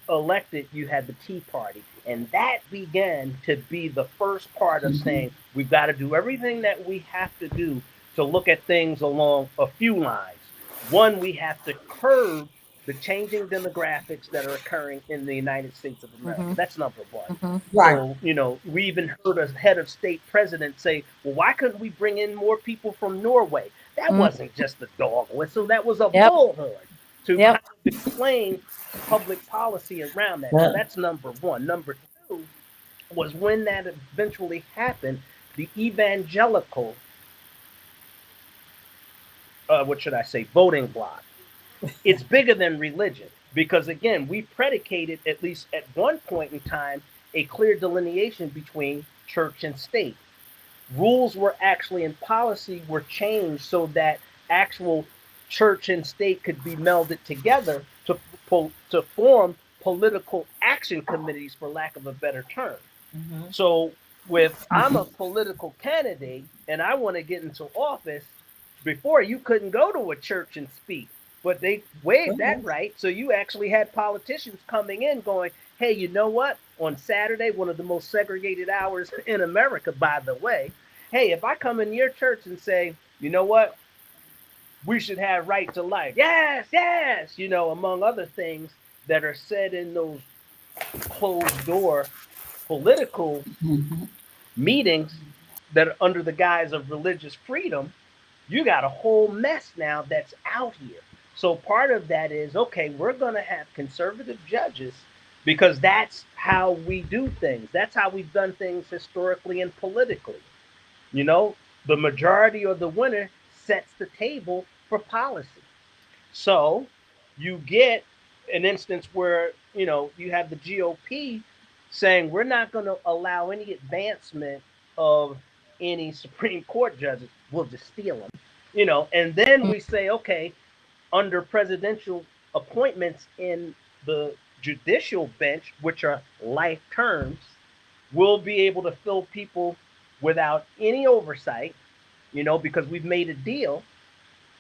elected, you had the Tea Party. And that began to be the first part of Mhm. saying we've got to do everything that we have to do to look at things along a few lines. One, we have to curb the changing demographics that are occurring in the United States of America. Mm-hmm. That's number one. Mm-hmm. Right. So, we even heard a head of state president say, well, why couldn't we bring in more people from Norway? That Mm. wasn't just a dog whistle, that was a Yep. bullhorn to kind Yep. of explain public policy around that. So Yeah. that's number one. Number two was when that eventually happened, the evangelical, what should I say, voting bloc. It's bigger than religion because, again, we predicated, at least at one point in time, a clear delineation between church and state. Rules were actually in policy were changed so that actual church and state could be melded together to form political action committees, for lack of a better term. Mhm. So, if I'm a Mhm. political candidate and I want to get into office, before you couldn't go to a church and speak, but they waived that Mhm. right. So you actually had politicians coming in going, hey, you know what? On Saturday, one of the most segregated hours in America, by the way, hey, if I come in your church and say, you know what? We should have right to life. Yes, yes, among other things that are said in those closed door political Mhm. meetings that are under the guise of religious freedom, you got a whole mess now that's out here. So part of that is, okay, we're going to have conservative judges because that's how we do things. That's how we've done things historically and politically. You know, the majority or the winner sets the table for policy. So you get an instance where, you have the GOP saying we're not going to allow any advancement of any Supreme Court judges. We'll just steal them. And then we say, okay, under presidential appointments in the judicial bench, which are life terms, we'll be able to fill people without any oversight, because we've made a deal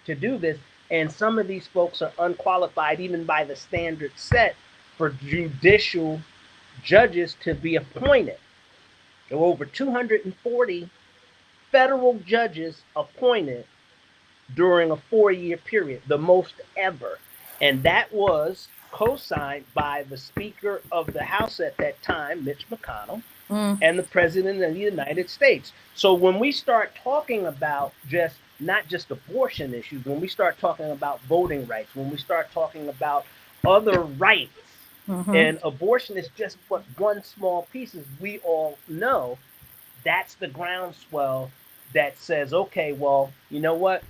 to do this. And some of these folks are unqualified, even by the standard set for judicial judges to be appointed. There were over 240 federal judges appointed during a 4-year period, the most ever. And that was co signed by the Speaker of the House at that time, Mitch McConnell, Mm. and the President of the United States. So when we start talking about not just abortion issues, when we start talking about voting rights, when we start talking about other rights, Mm-hmm. and abortion is just what one small piece, as we all know, that's the groundswell that says, okay, well, you know what?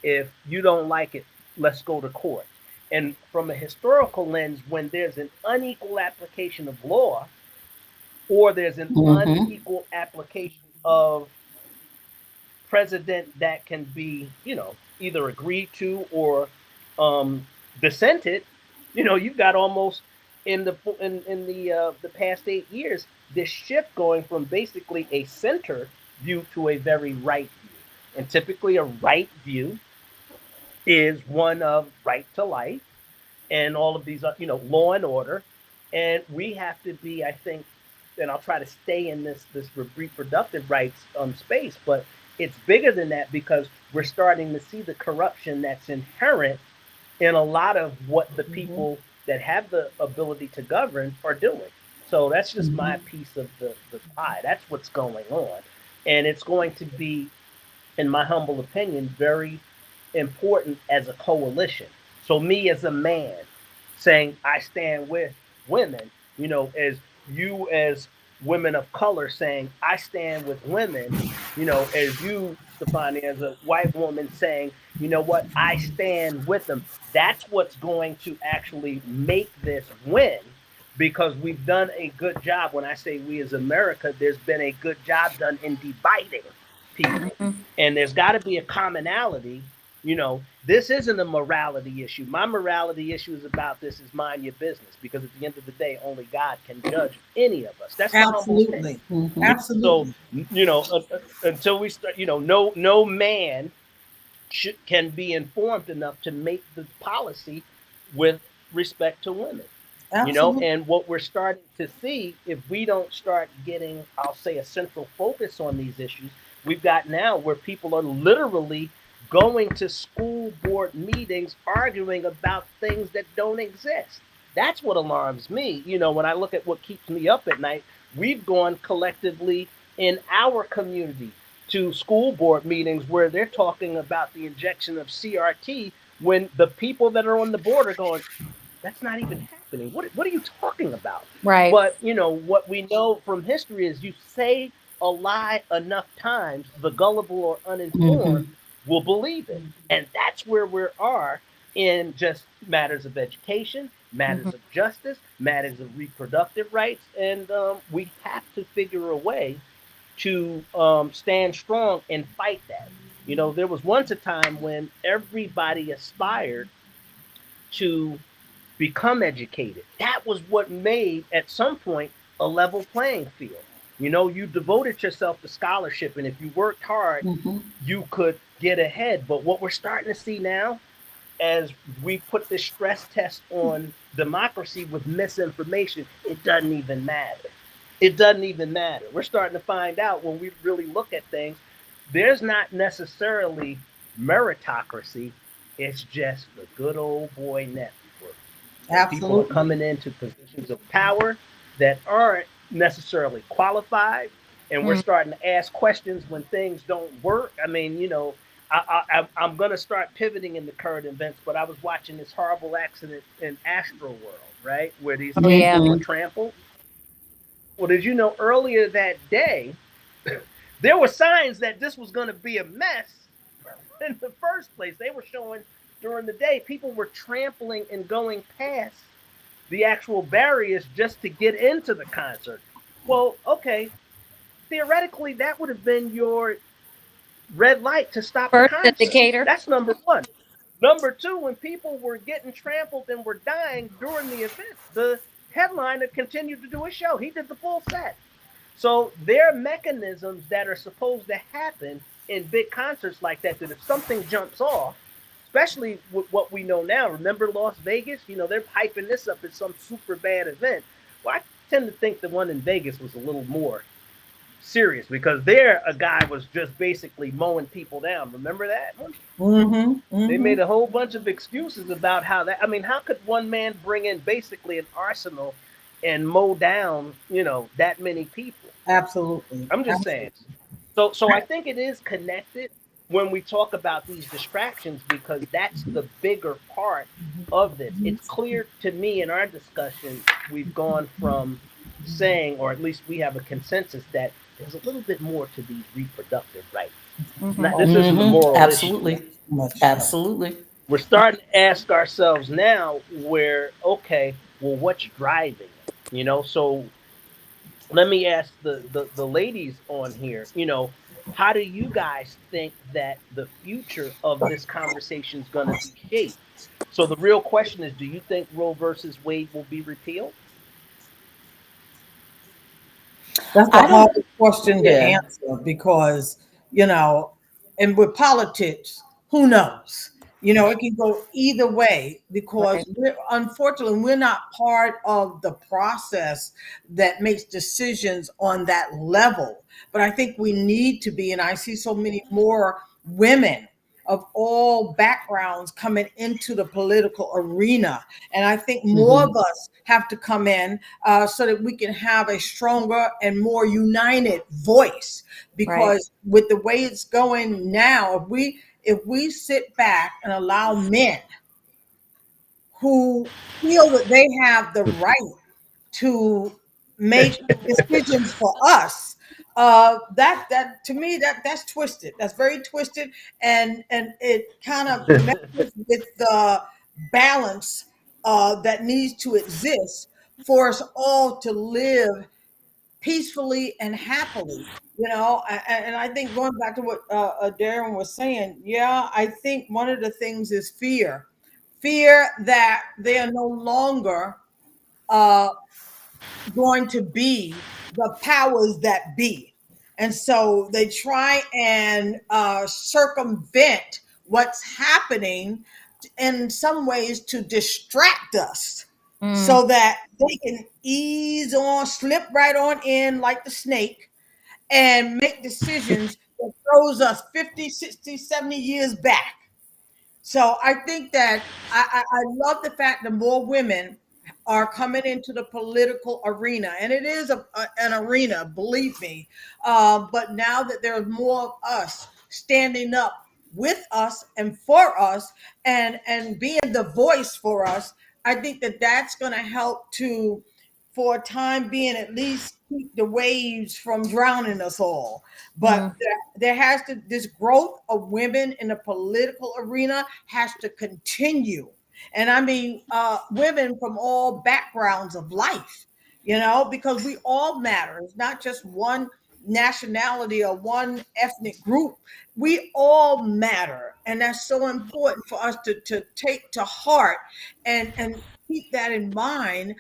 If you don't like it, let's go to court. And from a historical lens, when there's an unequal application of law, or there's an Mhm. unequal application of precedent that can be, either agreed to or um, dissented, you've got almost in the past 8 years this shift going from basically a center view to a very right view, and typically a right view is one of right to life and all of these, law and order. And we have to be, I think, and I'll try to stay in this reproductive rights space, but it's bigger than that because we're starting to see the corruption that's inherent in a lot of what the Mhm. people that have the ability to govern are doing. So that's just my Mhm. piece of the pie. That's what's going on. And it's going to be, in my humble opinion, very important as a coalition. So me as a man saying I stand with women, as you as women of color saying I stand with women, as you, Stefani, as a white woman saying, you know what, I stand with them. That's what's going to actually make this win, because we've done a good job. When I say we as America, there's been a good job done in dividing people. And there's got to be a commonality. This isn't a morality issue. My morality issue is about this is mind your business, because at the end of the day, only God can judge any of us. That's my humble opinion. Absolutely. So, Absolutely. until we start, no man can be informed enough to make the policy with respect to women. Absolutely. And what we're starting to see, if we don't start getting, I'll say, a central focus on these issues, we've got now where people are literally going to school board meetings arguing about things that don't exist. That's what alarms me. When I look at what keeps me up at night, we've gone collectively in our community to school board meetings where they're talking about the injection of CRT, when the people that are on the board are going, that's not even happening. What are you talking about? Right. But what we know from history is, you say a lie enough times, the gullible or uninformed will believe it. And that's where we are in just matters of education, matters of justice, matters of reproductive rights. And we have to figure a way to stand strong and fight that. There was once a time when everybody aspired to become educated. That was what made, at some point, a level playing field. You devoted yourself to scholarship, and if you worked hard, you could get ahead. But what we're starting to see now, as we put this stress test on democracy with misinformation, it doesn't even matter. It doesn't even matter. We're starting to find out, when we really look at things, there's not necessarily meritocracy. It's just the good old boy network. People are Absolutely. coming into positions of power that aren't necessarily qualified, and we're starting to ask questions when things don't work. I mean, I'm going to start pivoting in the current events, but I was watching this horrible accident in Astro World, right, where these Oh kids yeah. were trampled. Well, did you know earlier that day there were signs that this was going to be a mess in the first place? They were showing during the day people were trampling and going past the actual barriers just to get into the concert. Well, okay, theoretically, that would have been your red light to stop the First concert. indicator. That's number one. Number two, when people were getting trampled and were dying during the event, the headliner continued to do a show. He did the full set. So there are mechanisms that are supposed to happen in big concerts like that, that if something jumps off, especially with what we know now, remember Las Vegas? They're hyping this up as some super bad event. Well, I tend to think the one in Vegas was a little more serious, because there a guy was just basically mowing people down. Remember that one? They made a whole bunch of excuses about how that. I mean, how could one man bring in basically an arsenal and mow down, that many people? Absolutely. I'm just saying. So I think it is connected when we talk about these distractions, because that's the bigger part of this. It's clear to me in our discussion, we've gone from saying, or at least we have a consensus, that there's a little bit more to these reproductive rights. This isn't a moral Absolutely. issue. Absolutely. We're starting to ask ourselves now, where, okay, well, what's driving it? So let me ask the ladies on here, how do you guys think that the future of this conversation is going to be shaped? So the real question is, do you think Roe versus Wade will be repealed? That's the I don't, hardest question to yeah. answer because, you know, and with politics, who knows? It can go either way because Right. unfortunately, we're not part of the process that makes decisions on that level. But I think we need to be, and I see so many more women of all backgrounds coming into the political arena. And I think more Mhm. of us have to come in so that we can have a stronger and more united voice. Right. Because with the way it's going now, if we sit back and allow men who feel that they have the right to make decisions for us, that to me, that's twisted. That's very twisted, and it kind of messes with the balance that needs to exist for us all to live peacefully and happily. And I think going back to what Darren was saying, yeah, I think one of the things is fear that they are no longer uh, going to be the powers that be. And so they try and circumvent what's happening in some ways to distract us Mm, so that they can ease on, slip right on in like the snake and make decisions that throws us 50, 60, 70 years back. So I think that I love the fact that more women are coming into the political arena, and it is an arena, believe me. But now that there's more of us standing up with us and for us, and being the voice for us, I think that that's going to help to, for a time being, at least keep the waves from drowning us all. But mm, there has to, this growth of women in the political arena has to continue. And I mean, women from all backgrounds of life, because we all matter. It's not just one nationality or one ethnic group. We all matter. And that's so important for us to take to heart and keep that in mind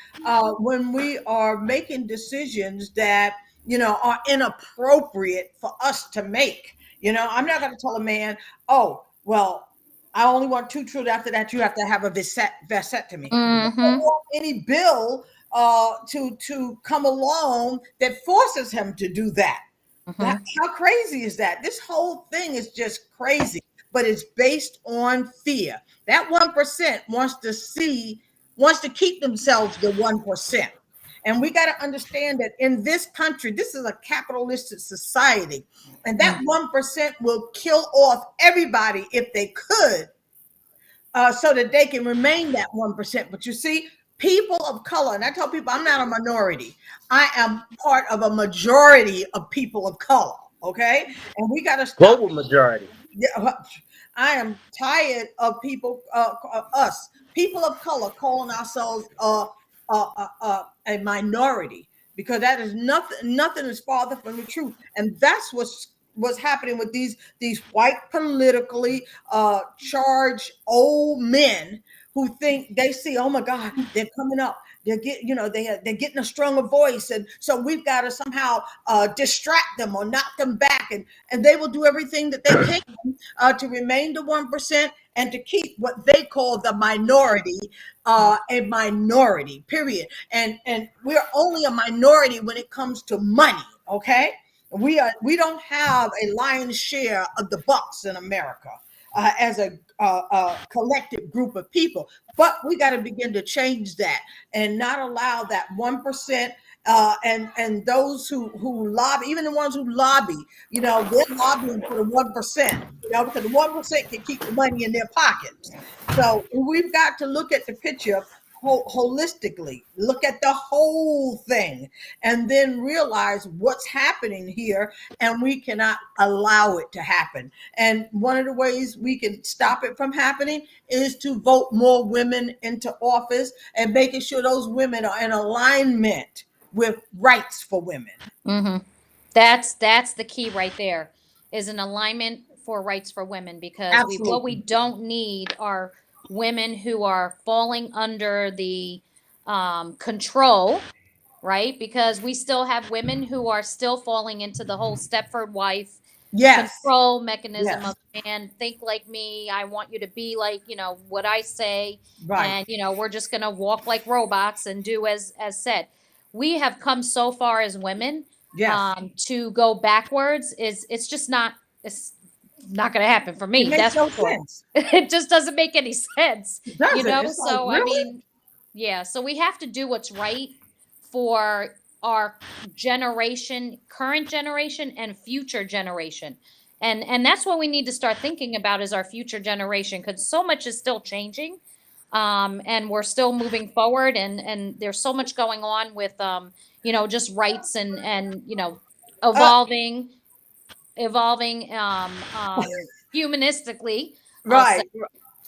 when we are making decisions that are inappropriate for us to make. I'm not going to tell a man, oh, well, I only want two children. After that, you have to have a vasectomy. I don't mm-hmm, want any bill to come along that forces him to do that. mm-hmm, How crazy is that? This whole thing is just crazy, but it's based on fear. That 1% wants to keep themselves the 1%. And we got to understand that in this country, this is a capitalistic society, and that mm, 1% will kill off everybody if they could, so that they can remain that 1%. But you see, people of color, and I tell people I'm not a minority, I am part of a majority of people of color. Okay. And we got to stop. Global majority. Yeah, I am tired of people, us, people of color, calling ourselves a minority, because that is nothing. Nothing is farther from the truth, and that's what's happening with these white politically charged old men who think they see, oh my God, they're coming up. They're getting a stronger voice, and so we've got to somehow distract them or knock them back, and they will do everything that they can to remain the 1% and to keep what they call the minority a minority. Period. And we're only a minority when it comes to money. Okay, we don't have a lion's share of the bucks in America as a collective group of people. But we got to begin to change that and not allow that 1%, and those who lobby, even the ones who lobby, they're lobbying for the 1%, because the 1% can keep the money in their pockets. So we've got to look at the picture holistically, look at the whole thing, and then realize what's happening here, and we cannot allow it to happen. And one of the ways we can stop it from happening is to vote more women into office and making sure those women are in alignment with rights for women. mm-hmm. That's the key right there, is an alignment for rights for women, because what we Absolutely. don't need are women who are falling under the control, right? Because we still have women who are still falling into the whole Stepford wife Yes. control mechanism Yes. of, man, think like me. I want you to be like, what I say. Right. And, we're just going to walk like robots and do as said. We have come so far as women, Yes. to go backwards it's just not, it's not going to happen for me. It makes That's no for sure. sense. It just doesn't make any sense, It doesn't. It's like, So I really? mean, yeah, so we have to do what's right for our generation, current generation, and future generation. And that's what we need to start thinking about is our future generation, because so much is still changing, and we're still moving forward, and there's so much going on with just rights and Uh, evolving, humanistically, I'll say. right.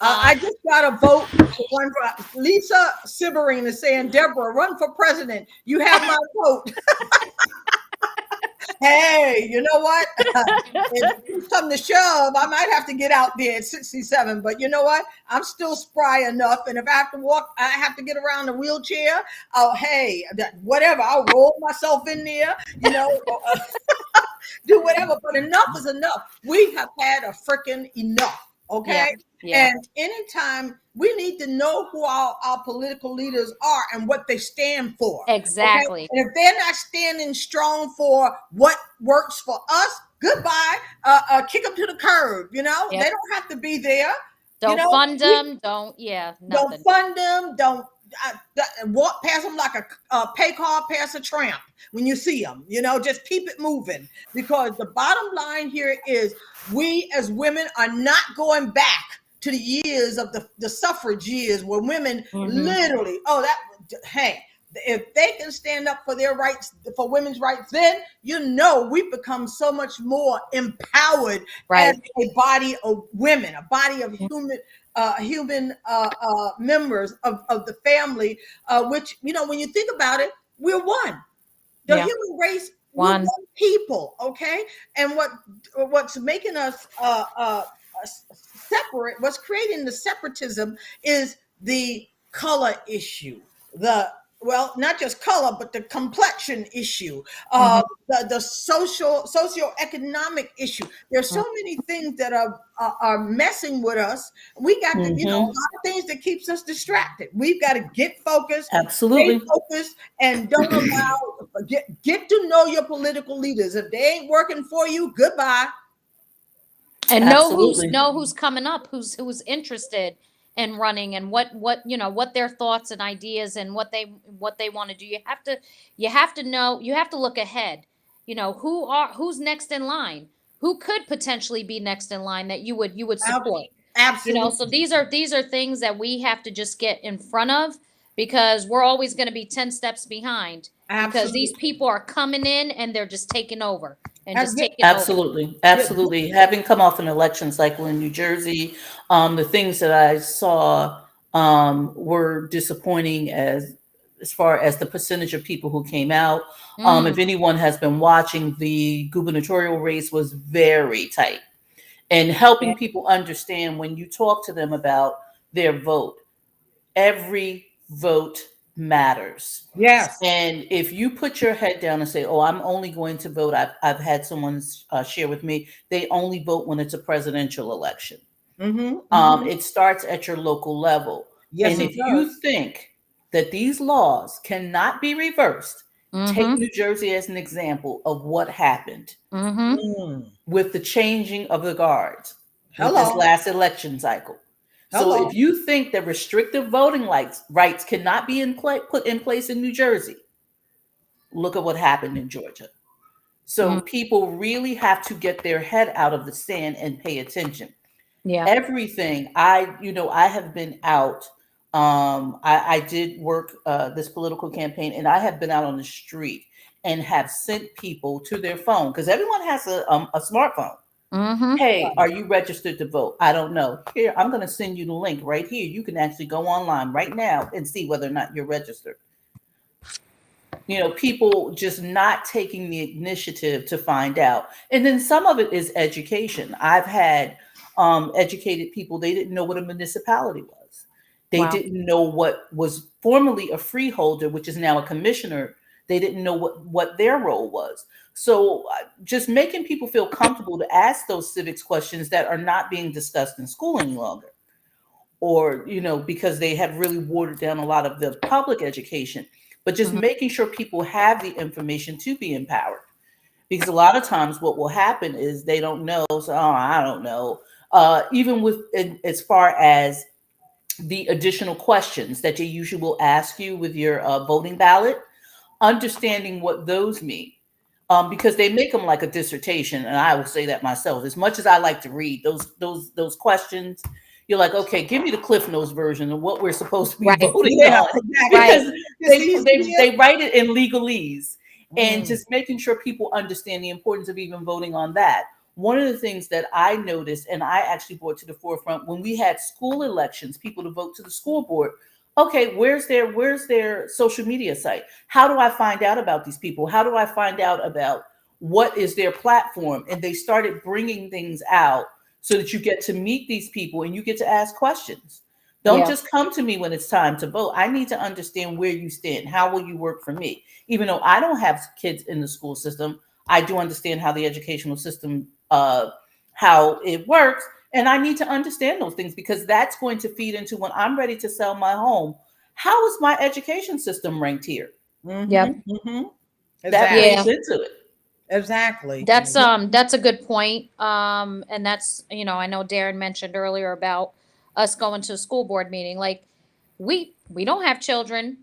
I Um, just got a vote for one. Lisa Sibering is saying, Deborah, run for president. You have my vote. Hey, you know what? If push come to shove, I might have to get out there at 67. But you know what? I'm still spry enough. And if I have to walk, I have to get around the wheelchair. Oh, hey, whatever. I'll roll myself in there, do whatever. But enough is enough. We have had a freaking enough. yeah, Okay. yeah, And anytime we need to know who our political leaders are and what they stand for. Okay. exactly. And if they're not standing strong for what works for us, goodbye. Kick them to the curb. They Yep. don't have to be there. Don't fund them. Don't Don't nothing. fund them. Don't walk past them like a pay car past a tramp when you see them. Just keep it moving, because the bottom line here is we as women are not going back to the years of the suffrage years where women literally, hey, if they can stand up for their rights, for women's rights, then we've become so much more empowered Right. as a body of women, a body of human members of the family, which when you think about it, we're one. The Yeah. human race, we're One. one people, okay? And what's making us separate, what's creating the separatism is the color issue. Not just color, but the complexion issue, the socioeconomic issue. There's so many things that are messing with us. We got to, a lot of things that keeps us distracted. We've got to get focused, Absolutely. stay focused, and don't allow get to know your political leaders. If they ain't working for you, goodbye. And Absolutely. know who's coming up, who's interested in running, and what their thoughts and ideas and what they want to do. You have to know, you have to look ahead. Who's next in line, who could potentially be next in line that you would support. Absolutely. So these are things that we have to just get in front of, because we're always going to be 10 steps behind, because these people are coming in and they're just taking over and just taking over. Absolutely. Having come off an election cycle in New Jersey, the things that I saw were disappointing as far as the percentage of people who came out. If anyone has been watching, the gubernatorial race was very tight. And helping people understand, when you talk to them about their vote, every vote matters. Yes. And if you put your head down and say, "Oh, I'm only going to vote," I've had someone share with me, they only vote when it's a presidential election. It starts at your local level. Yes, and it if does. you think that these laws cannot be reversed, take New Jersey as an example of what happened with the changing of the guards with this last election cycle. So if you think that restrictive voting rights cannot be put in place in New Jersey, look at what happened in Georgia. So people really have to get their head out of the sand and pay attention. Yeah. Everything I have been out. I did work this political campaign, and I have been out on the street and have sent people to their phone, because everyone has a smartphone. Hey, are you registered to vote? I don't know. Here, I'm going to send you the link right here. You can actually go online right now and see whether or not you're registered. People just not taking the initiative to find out. And then some of it is education. I've had educated people, they didn't know what a municipality was. They didn't know what was formerly a freeholder, which is now a commissioner. They didn't know what their role was. So just making people feel comfortable to ask those civics questions that are not being discussed in school any longer, or, because they have really watered down a lot of the public education, but just making sure people have the information to be empowered. because a lot of times what will happen is they don't know. So, oh, I don't know. Even with as far as the additional questions that they usually will ask you with your voting ballot, understanding what those mean. Because they make them like a dissertation, and I will say that myself. As much as I like to read those questions, you're like, okay, give me the Cliff Notes version of what we're supposed to be Right. voting Yeah, on, exactly. Right. because they write it in legalese, and Mm. just making sure people understand the importance of even voting on that. One of the things that I noticed, and I actually brought to the forefront when we had school elections, people to vote to the school board. Okay, where's their social media site? How do I find out about these people? How do I find out about what is their platform? And they started bringing things out so that you get to meet these people and you get to ask questions. Don't Yeah. just come to me when it's time to vote. I need to understand where you stand. How will you work for me? Even though I don't have kids in the school system, I do understand how the educational system, how it works. And I need to understand those things, because that's going to feed into when I'm ready to sell my home. How is my education system ranked here? Yep. Mm-hmm. That Exactly. Yeah. plays into it. Exactly. That's a good point. And that's, I know Darren mentioned earlier about us going to a school board meeting. Like we don't have children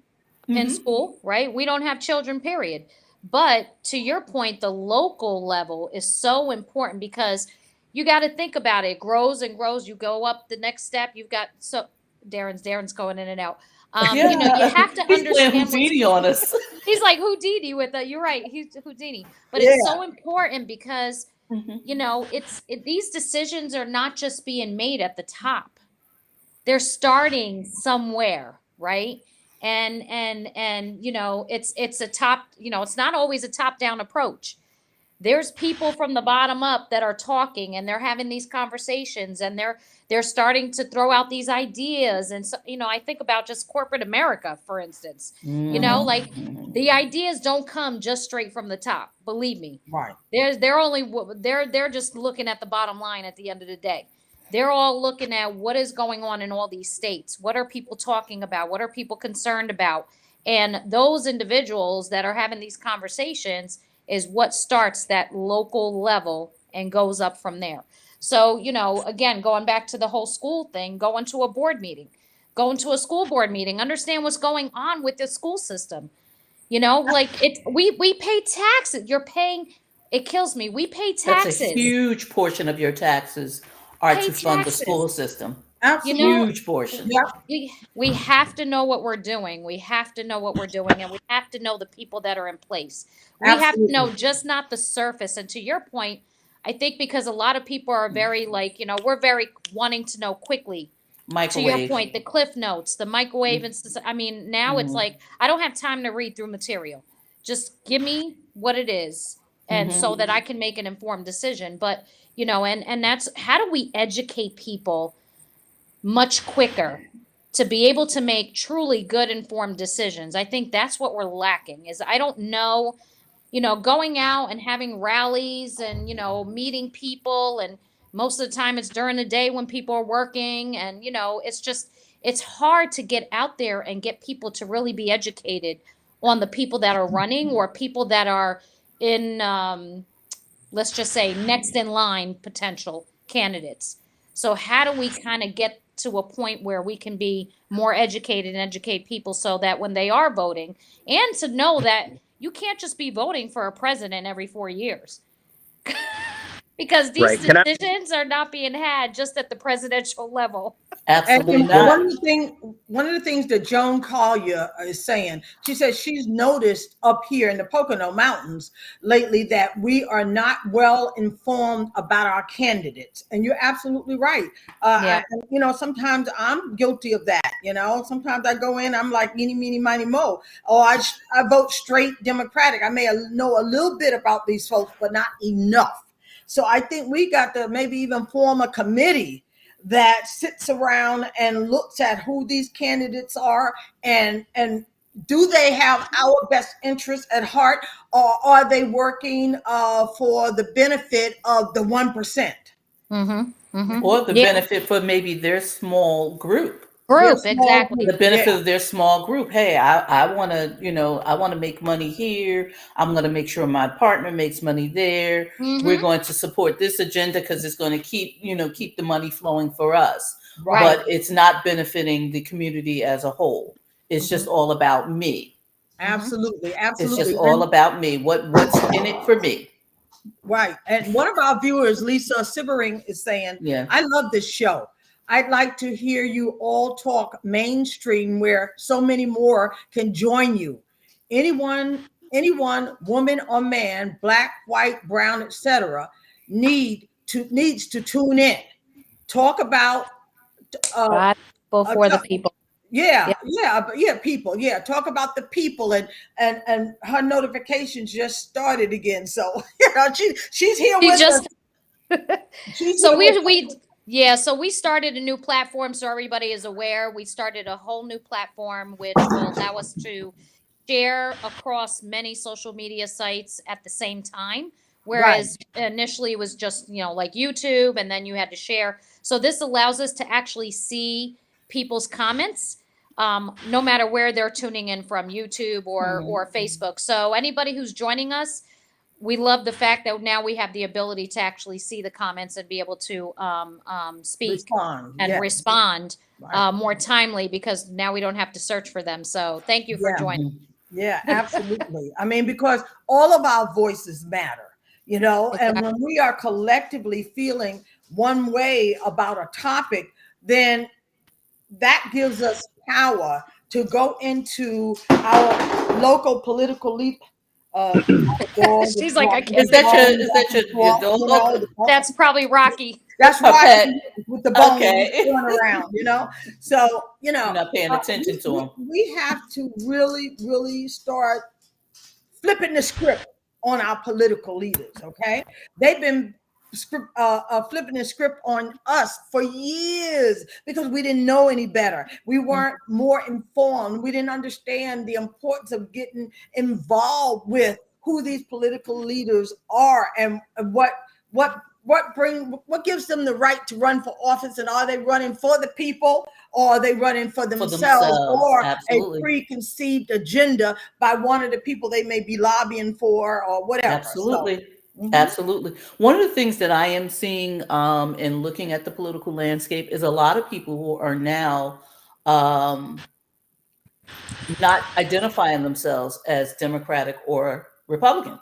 in Hmm. school, right? We don't have children, period. But to your point, the local level is so important, because you got to think about it. It grows and grows. You go up the next step. You've got so Darren's going in and out. You Yeah, have to he's playing understand what's Houdini on us. he's like Houdini with the you're right, he's Houdini. But it's Yeah. so important because Hmm. these decisions are not just being made at the top. They're starting somewhere, right? And it's a top, it's not always a top down approach. There's people from the bottom up that are talking, and they're having these conversations, and they're starting to throw out these ideas. And so, I think about just corporate America, for instance. Mm-hmm. Like, the ideas don't come just straight from the top, believe me. Right. They're just looking at the bottom line at the end of the day. They're all looking at what is going on in all these states. What are people talking about? What are people concerned about? And those individuals that are having these conversations is what starts that local level and goes up from there. So, again, going back to the whole school thing, going to a board meeting, going to a school board meeting, understand what's going on with the school system. Like we pay taxes. You're paying, it kills me. We pay That's a taxes. huge portion of your taxes are Pay to fund the taxes. school system. You Absolutely. know, Huge portion. Yep. we have to know what we're doing. We have to know what we're doing, and we have to know the people that are in place. We have to know Absolutely. just not the surface. And to your point, I think because a lot of people are very like, we're very wanting to know quickly. To your Microwave. point, the cliff notes, the microwave, and I mean, now it's Hmm. like I don't have time to read through material. Just give me what it is, and Hmm. so that I can make an informed decision. But and that's how do we educate people much quicker to be able to make truly good informed decisions. I think that's what we're lacking. Is I don't know, going out and having rallies and meeting people, and most of the time it's during the day when people are working, and it's hard to get out there and get people to really be educated on the people that are running, or people that are in let's just say next in line potential candidates. So how do we kind of get to a point where we can be more educated and educate people so that when they are voting, and to know that you can't just be voting for a president every 4 years, because these Right. Can I? decisions are not being had just at the presidential level. And Absolutely Well, not. one of the things that Joan Collier is saying, she says she's noticed up here in the Pocono Mountains lately that we are not well informed about our candidates. And you're absolutely right. Yeah. Sometimes I'm guilty of that. Sometimes I go in, I'm like, eeny, meeny, miny, mo. Or I vote straight Democratic. I may know a little bit about these folks, but not enough. So I think we got to maybe even form a committee that sits around and looks at who these candidates are, and do they have our best interests at heart, or are they working for the benefit of the 1%? Mm-hmm. Mm-hmm. Or the Yeah. benefit for maybe their small group. Their Group, small exactly. The group. benefit Yeah. of their small group. Hey, I want to, I want to make money here. I'm going to make sure my partner makes money there. We're Mm-hmm. going to support this agenda because it's going to keep the money flowing for us. Right. But it's not benefiting the community as a whole. It's Mm-hmm. just all about me. Mm-hmm. Absolutely. It's just Absolutely. all about me. What's in it for me? Right. And one of our viewers, Lisa Sibbering, is saying, Yeah. I love this show. I'd like to hear you all talk mainstream where so many more can join you. Anyone, woman or man, black, white, brown, etc., needs to tune in. Talk about uh, God uh before the t- people. yeah, Yeah. people. Yeah, talk about the people, and her notifications just started again. So she's here She with us. just She's here so with us. so we started a new platform so everybody is aware. We started a whole new platform which will allow us to share across many social media sites at the same time. Right. Whereas initially it was just, like YouTube and then you had to share. So this allows us to actually see people's comments, no matter where they're tuning in from, YouTube Mhm. or Facebook. So anybody who's joining us, we love the fact that now we have the ability to actually see the comments and be able to speak Respond. and Yeah. respond Right. more timely because now we don't have to search for them. So thank you for Yeah. joining. Mhm. Yeah, absolutely. I mean, because all of our voices matter, and Exactly. when we are collectively feeling one way about a topic, then that gives us power to go into our local political lead. My dog is She's like, I walking can't Is his take that this. your bone is back that and your forth, dog? That's probably Rocky. That's A Rocky pet. with the bone Okay. going around. So, You're not paying attention to we, him. we have to really, really start flipping the script on our political leaders. Okay, they've been flipping the script on us for years because we didn't know any better. We weren't more informed. We didn't understand the importance of getting involved with who these political leaders are and what gives them the right to run for office, and are they running for the people, or are they running for For themselves, themselves. or a Absolutely. preconceived agenda by one of the people they may be lobbying for or whatever. So Absolutely. mhm, Absolutely. One of the things that I am seeing in looking at the political landscape is a lot of people who are now um, not identifying themselves as Democratic or Republican.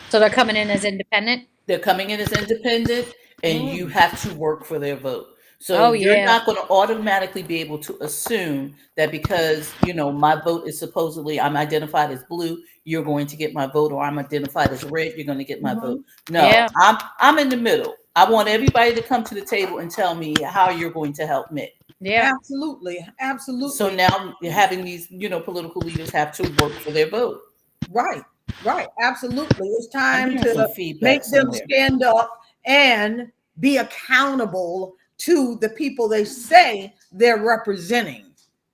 So they're coming in as independent. They're coming in as independent, and you mm, have to work for their vote. So Oh you're yeah. not going to automatically be able to assume that because my vote is supposedly I'm identified as blue, you're going to get my vote, or I'm identified as red, you're going to get my vote. mhm. No, Yeah. I'm in the middle. I want everybody to come to the table and tell me how you're going to help me. Yeah. Absolutely, So absolutely. now you're having these political leaders have to work for their vote. Right, right, absolutely. It's I'm time hearing some to feedback make them somewhere. stand up and be accountable to the people they say they're representing.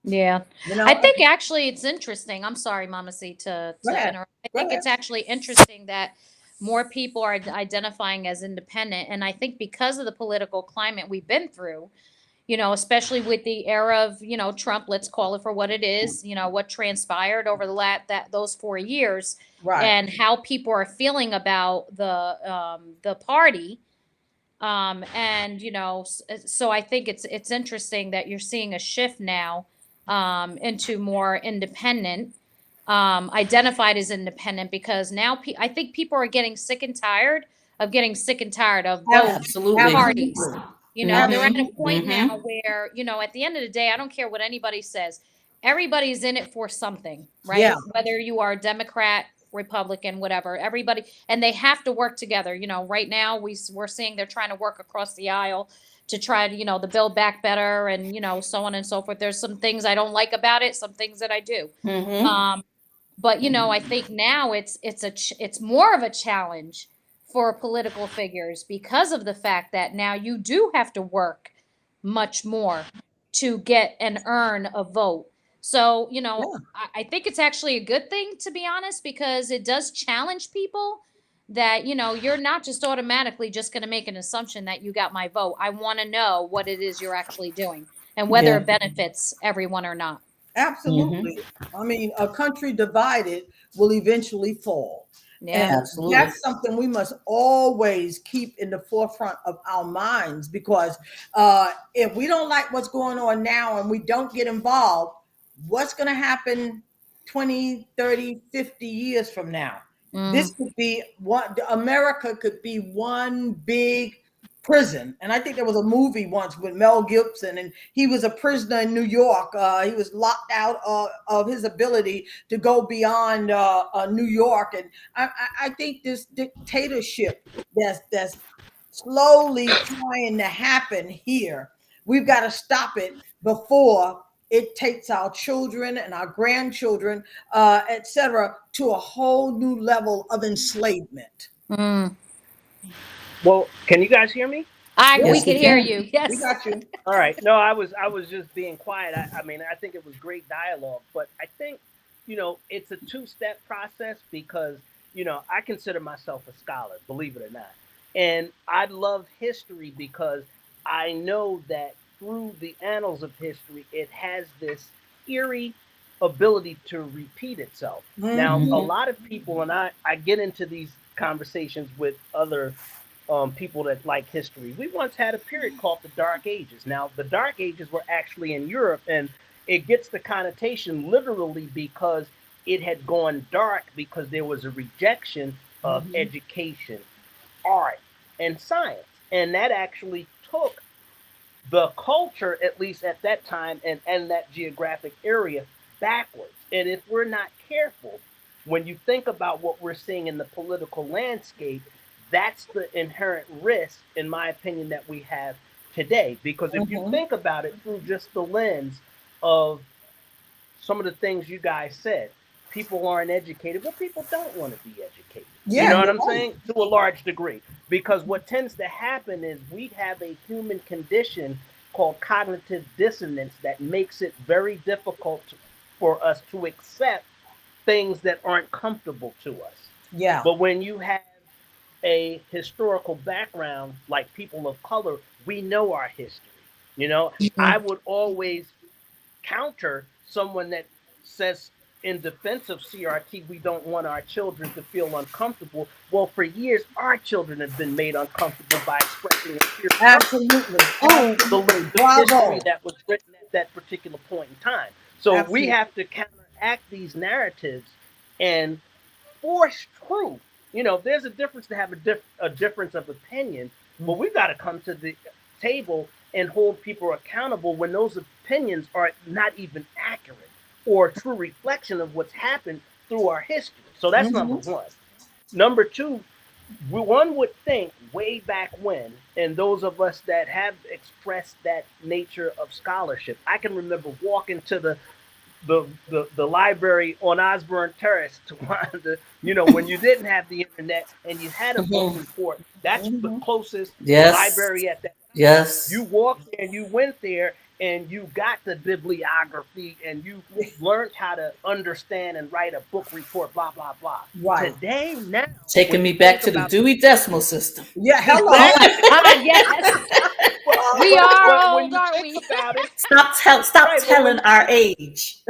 Yeah. You I know, think actually it's interesting. I'm sorry, Mama C, go to ahead, interrupt. I go think ahead. it's actually interesting that more people are identifying as independent. And I think because of the political climate we've been through, especially with the era of, Trump, let's call it for what it is, what transpired over those 4 years Right. and how people are feeling about the party. And so I think it's interesting that you're seeing a shift now into more independent, identified as independent, because now I think people are getting sick and tired of both Absolutely. parties. Absolutely. They're at a Mm-hmm. point now Mm-hmm. where, at the end of the day, I don't care what anybody says. Everybody's in it for something, Yeah. right? Whether you are Democrat, Republican, whatever, everybody, and they have to work together. Right now we're seeing they're trying to work across the aisle to try to, to build back better and, so on and so forth. There's some things I don't like about it, some things that I do. Mm-hmm. Um, but I think now it's more of a challenge for political figures because of the fact that now you do have to work much more to get and earn a vote. So, Yeah. I think it's actually a good thing, to be honest, because it does challenge people that, you're not just automatically just going to make an assumption that you got my vote. I want to know what it is you're actually doing. and whether Yeah. it benefits everyone or not. Absolutely. I mean, a country divided will eventually fall. And Yeah. Absolutely. that's something we must always keep in the forefront of our minds, because if we don't like what's going on now and we don't get involved, what's going to happen 20, 30, 50 years from now? Mm. This could be one, America could be one big prison. And I think there was a movie once with Mel Gibson, and he was a prisoner in New York. He was locked out of his ability to go beyond New York. And I think this dictatorship that's slowly trying to happen here, we've got to stop it before it takes our children and our grandchildren, etc., to a whole new level of enslavement. Mm. Well, can you guys hear me? We Yes, Yes, we can hear can. you. we Yes. got you. All right. No, I was just being quiet. I mean, I think it was great dialogue, but I think, it's a two-step process because, I consider myself a scholar, believe it or not. And I love history because I know that through the annals of history, it has this eerie ability to repeat itself. Now, a Mhm. lot of people, and I get into these conversations with other people that like history. We once had a period called the Dark Ages. Now, the Dark Ages were actually in Europe, and it gets the connotation literally because it had gone dark because there was a rejection of Mhm. education, art, and science. And that actually took the culture, at least at that time and that geographic area, backwards. And if we're not careful, when you think about what we're seeing in the political landscape, that's the inherent risk, in my opinion, that we have today. Because if you Mhm. think about it through just the lens of some of the things you guys said, people aren't educated. Well, people don't want to be educated. You Yeah, know what you're I'm right. saying? To a large degree. Because what tends to happen is we have a human condition called cognitive dissonance that makes it very difficult for us to accept things that aren't comfortable to us. Yeah. But when you have a historical background like people of color, we know our history. I Mhm. would always counter someone that says in defense of CRT, we don't want our children to feel uncomfortable. Well, for years, our children have been made uncomfortable by expressing a fear Absolutely. through Absolutely. the history Bravo. that was written at that particular point in time. So we Absolutely. have to counteract these narratives and force truth. There's a difference to have a difference of opinion, but we've got to come to the table and hold people accountable when those opinions are not even accurate or a true reflection of what's happened through our history. So that's number Mhm. one. Number two, one would think way back when, and those of us that have expressed that nature of scholarship, I can remember walking to the library on Osborne Terrace to find when you didn't have the internet and you had a book Mhm. report, that's the Mhm. closest Yes. library at that time. You Yes. walked there and you went there and you got the bibliography and you learned how to understand and write a book report, blah, blah, blah. Right. Today, now, Taking when me you back think to the about Dewey Decimal System. Yeah. Hello. exactly, Yes. but, We but, are but when old, you aren't think we? about it, Stop right, but when telling you our think age.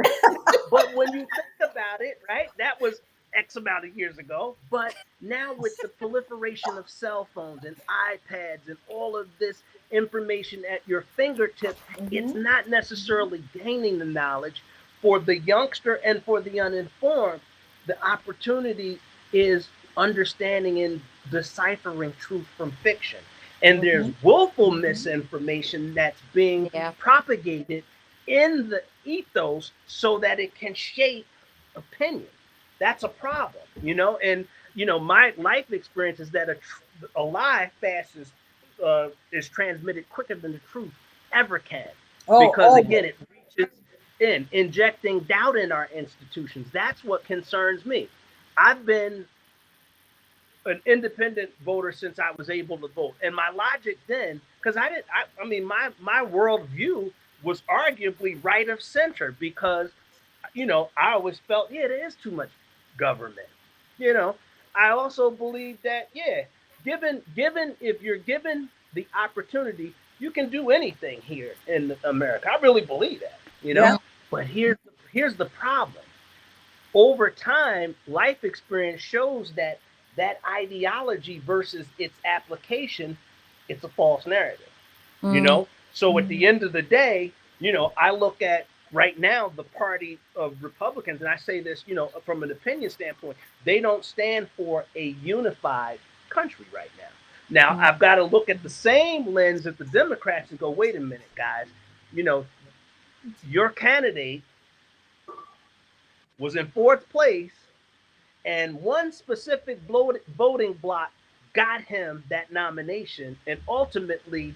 But when you think about it, right, that was X amount of years ago. But now with the proliferation of cell phones and iPads and all of this information at your fingertips, it's Mhm. not necessarily gaining the knowledge for the youngster and for the uninformed. The opportunity is understanding and deciphering truth from fiction. And there's Mhm. willful misinformation that's being Yeah. propagated in the ethos so that it can shape opinion. That's a problem. And my life experience is that a lie is transmitted quicker than the truth ever can, Oh, because again, always. it reaches in, injecting doubt in our institutions. That's what concerns me. I've been an independent voter since I was able to vote. And my logic then, because I mean, my worldview was arguably right of center because, I always felt, yeah, there is too much government. You know, I also believe that, yeah, given if you're given the opportunity, you can do anything here in America. I really believe that, Yeah. But here's the problem. Over time, life experience shows that that ideology versus its application, it's a false narrative. you Mm, know so at the end of the day, I look at right now the party of Republicans, and I say this, from an opinion standpoint, they don't stand for a unified country right now. mm, I've got to look at the same lens at the Democrats and go, wait a minute, guys. you know your candidate was in fourth place, and one specific voting block got him that nomination, and ultimately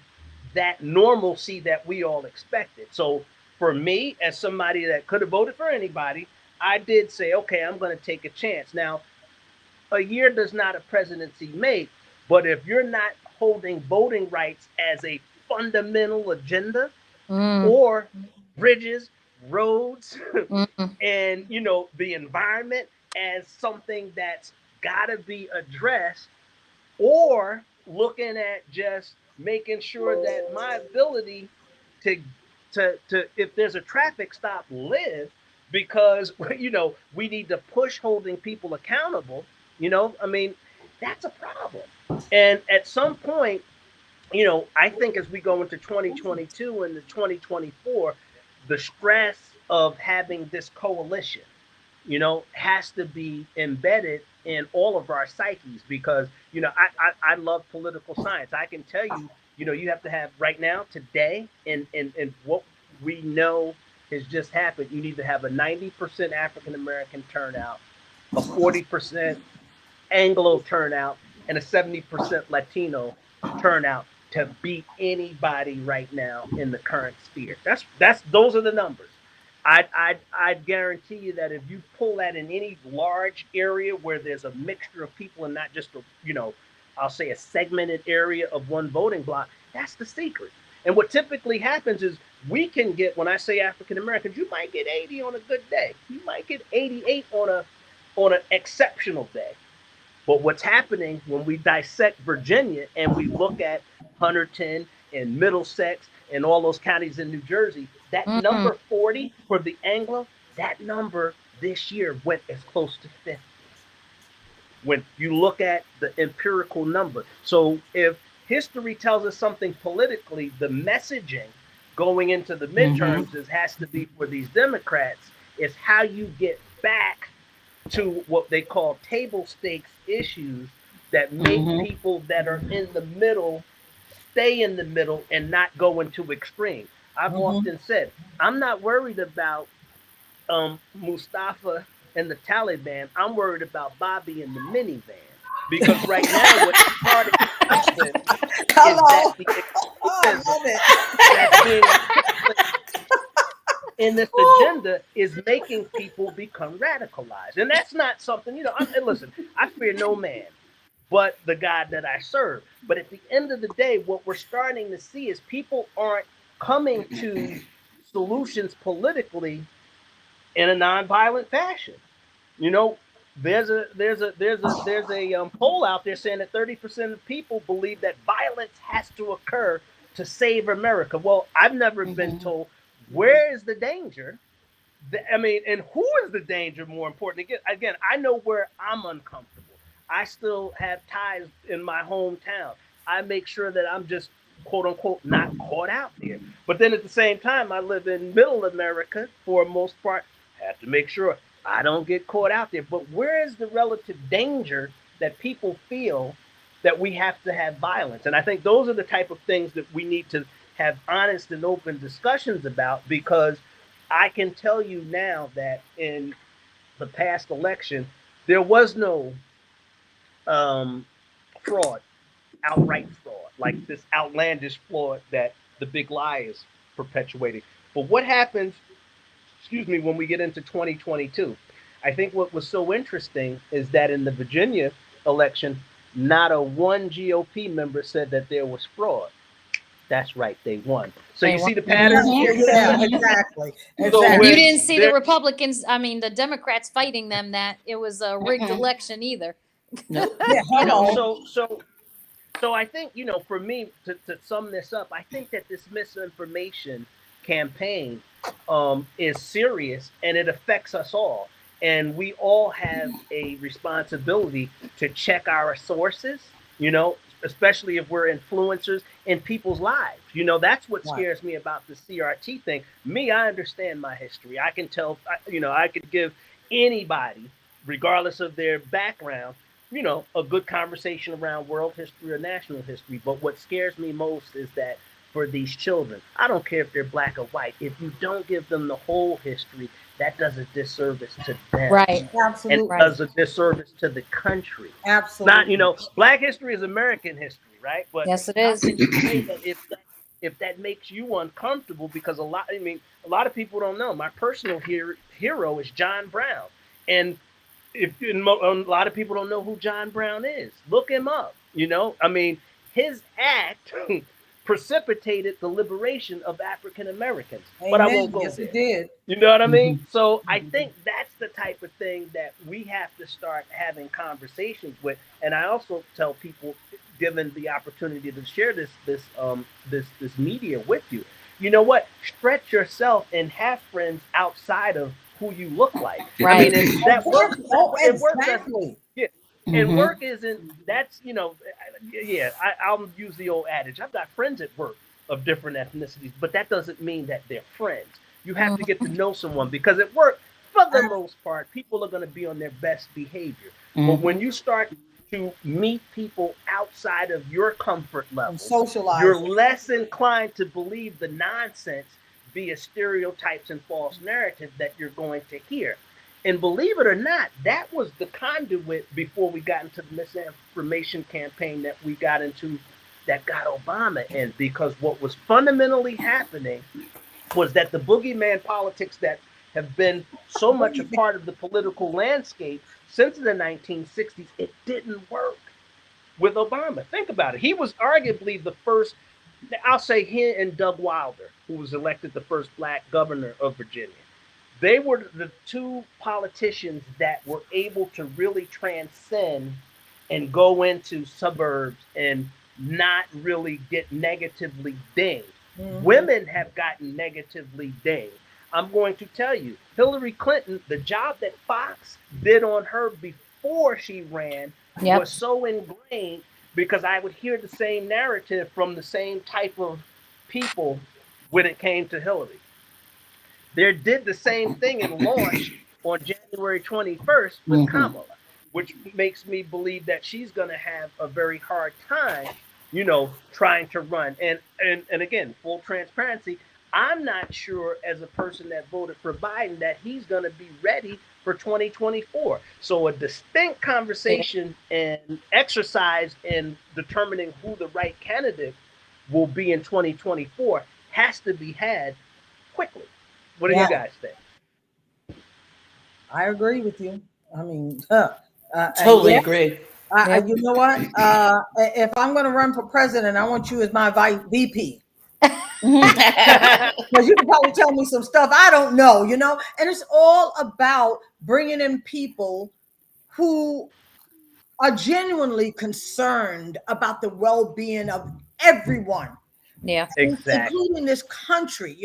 that normalcy that we all expected. So for me, as somebody that could have voted for anybody, I did say, okay, I'm going to take a chance. Now, a year does not a presidency make, but if you're not holding voting rights as a fundamental agenda, mm, or bridges, roads, mm, and the environment as something that's got to be addressed, or looking at just making sure that my ability to if there's a traffic stop, live, because we need to push holding people accountable. I mean, that's a problem. And at some point, I think as we go into 2022 and the 2024, the stress of having this coalition, has to be embedded in all of our psyches, because, I love political science. I can tell you, you have to have right now, today, and what we know has just happened, you need to have a 90% African American turnout, a 40% Anglo turnout, and a 70% Latino turnout to beat anybody right now in the current sphere. That's those are the numbers. I'd guarantee you that if you pull that in any large area where there's a mixture of people and not just I'll say a segmented area of one voting block, that's the secret. And what typically happens is we can get, when I say African Americans, you might get 80 on a good day. You might get 88 on an exceptional day. But what's happening when we dissect Virginia and we look at Hunterdon and Middlesex and all those counties in New Jersey, that mm, number 40 for the Anglo, that number this year went as close to 50. When you look at the empirical number. So if history tells us something politically, the messaging going into the Mm-hmm. midterms has to be for these Democrats is how you get back to what they call table stakes issues that make Mm-hmm. people that are in the middle stay in the middle and not go into extreme. I've Mm-hmm. often said, I'm not worried about Mustafa and the Taliban. I'm worried about Bobby and the minivan. Because right now, what's part of happening Come is that on. the Oh, I extremism love it. that's being in this agenda is making people become radicalized. And that's not something, and listen, I fear no man but the God that I serve. But at the end of the day, what we're starting to see is people aren't coming to solutions politically in a nonviolent fashion. You know, there's a poll out there saying that 30% of people believe that violence has to occur to save America. Well, I've never been Mm-hmm. told where is the danger. I mean, and who is the danger? More important, again, I know where I'm uncomfortable. I still have ties in my hometown. I make sure that I'm just quote unquote not caught out there. But then at the same time, I live in Middle America for the most part. Have to make sure I don't get caught out there. But where is the relative danger that people feel that we have to have violence? And I think those are the type of things that we need to have honest and open discussions about, because I can tell you now that in the past election, there was no um, fraud, outright fraud, like this outlandish fraud that the big lie is perpetuating. But what happens, excuse me, when we get into 2022? I think what was so interesting is that in the Virginia election, not a one GOP member said that there was fraud. That's right, they won. So they you see want. the pattern? Yeah, exactly. So And you when didn't see the there, Republicans, I mean, the Democrats fighting them that it was a rigged Mm-mm. election either. Nope. Yeah, you know, hello. so So I think, for me, to sum this up, I think that this misinformation campaign is serious and it affects us all. And we all have a responsibility to check our sources, especially if we're influencers in people's lives. That's what Right. scares me about the CRT thing. Me, I understand my history. I can tell, I could give anybody, regardless of their background, a good conversation around world history or national history. But what scares me most is that for these children, I don't care if they're black or white, if you don't give them the whole history, that does a disservice to them. Right. And Absolutely. it does a disservice to the country. Not, Absolutely. black history is American history, right? But Yes, it how is. can you say that if that makes you uncomfortable? Because a lot of people don't know. My personal hero is John Brown, and if a lot of people don't know who John Brown is, look him up. His act precipitated the liberation of African Americans. But I won't Amen. go Yes, there. it did. You know what I mean? Mhm. So I think that's the type of thing that we have to start having conversations with. And I also tell people, given the opportunity to share this media with you, you know what? Stretch yourself and have friends outside of who you look like. I Right. mean, and that work, Exactly. Oh, it works as exactly. yeah. And Mhm. work isn't that's yeah. I'll use the old adage. I've got friends at work of different ethnicities, but that doesn't mean that they're friends. You have to get to know someone because at work, for the most part, people are going to be on their best behavior. But when Mhm. you start to meet people outside of your comfort And level, you're socializing. less inclined to believe the nonsense via stereotypes and false narrative that you're going to hear. And believe it or not, that was the conduit before we got into the misinformation campaign that we got into that got Obama in. Because what was fundamentally happening was that the boogeyman politics that have been so much a part of the political landscape since the 1960s, it didn't work with Obama. Think about it. He was arguably the first, I'll say he and Doug Wilder, who was elected the first black governor of Virginia. They were the two politicians that were able to really transcend and go into suburbs and not really get negatively dinged. Mhm. Women have gotten negatively dinged. I'm going to tell you, Hillary Clinton, the job that Fox did on her before she ran Yep. was so ingrained because I would hear the same narrative from the same type of people when it came to Hillary. They did the same thing and launched on January 21st with Mhm. Kamala, which makes me believe that she's going to have a very hard time, trying to run. And again, full transparency, I'm not sure as a person that voted for Biden that he's going to be ready for 2024. So a distinct conversation and exercise in determining who the right candidate will be in 2024 has to be had quickly. What do Yeah, you guys think? I agree with you. I mean, Totally yeah. agree. Yep. You know what? If I'm going to run for president, I want you as my vice VP. Because you can probably tell me some stuff I don't know, And it's all about bringing in people who are genuinely concerned about the well-being of everyone, Yeah. Exactly. including this country.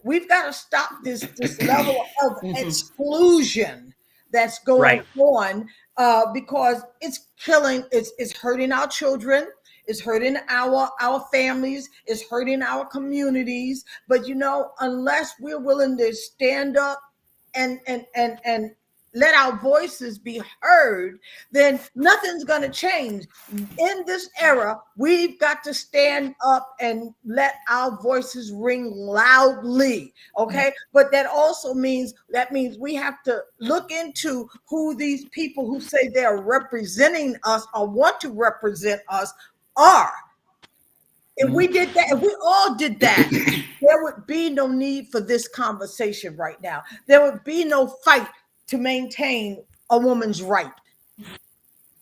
We've got to stop this level of Mhm. exclusion that's going Right. on, because it's killing, it's hurting our children, it's hurting our families, it's hurting our communities. But unless we're willing to stand up and let our voices be heard, then nothing's going to change. In this era, we've got to stand up and let our voices ring loudly. Okay. But that means we have to look into who these people who say they're representing us or want to represent us are. If we did that, if we all did that, there would be no need for this conversation right now. There would be no fight to maintain a woman's right.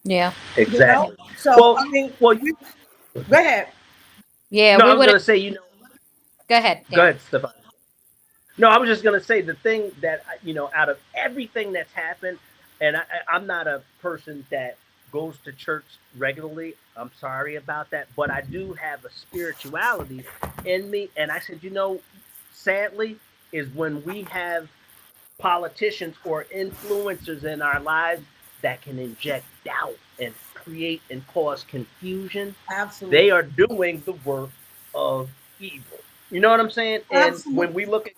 Yeah. Exactly. So Well, I mean, well, you. go ahead. Yeah. No, We I was would. gonna say, Go ahead, go Darren. ahead, Stefan. No, I was just gonna say the thing that out of everything that's happened, and I'm not a person that goes to church regularly. I'm sorry about that, but I do have a spirituality in me. And I said, sadly, is when we have politicians or influencers in our lives that can inject doubt and create and cause confusion, they Absolutely. are doing the work of evil. You know what I'm saying? And when we Absolutely. look at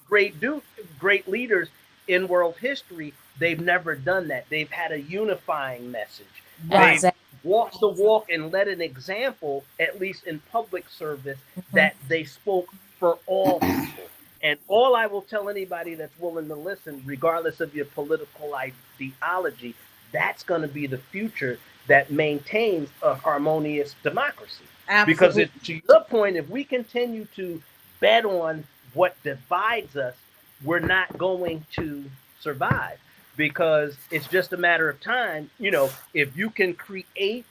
great leaders in world history, they've never done that. They've had a unifying message. Right. They've Exactly. walked the walk and led an example, at least in public service, Mhm. that they spoke for all people. And all I will tell anybody that's willing to listen, regardless of your political ideology, that's going to be the future that maintains a harmonious democracy. Because Absolutely. to your point, if we continue to bet on what divides us, we're not going to survive. Because it's just a matter of time. If you can create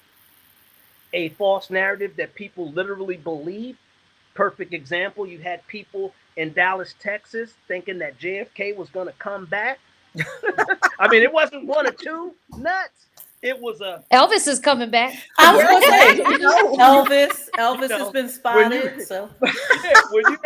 a false narrative that people literally believe. Perfect example, you had people in Dallas, Texas thinking that JFK was going to come back. I mean, it wasn't one or two nuts. It was a, Elvis is coming back. I was Yeah, going to say, you know, Elvis has know, been when spotted. you, So yeah, when you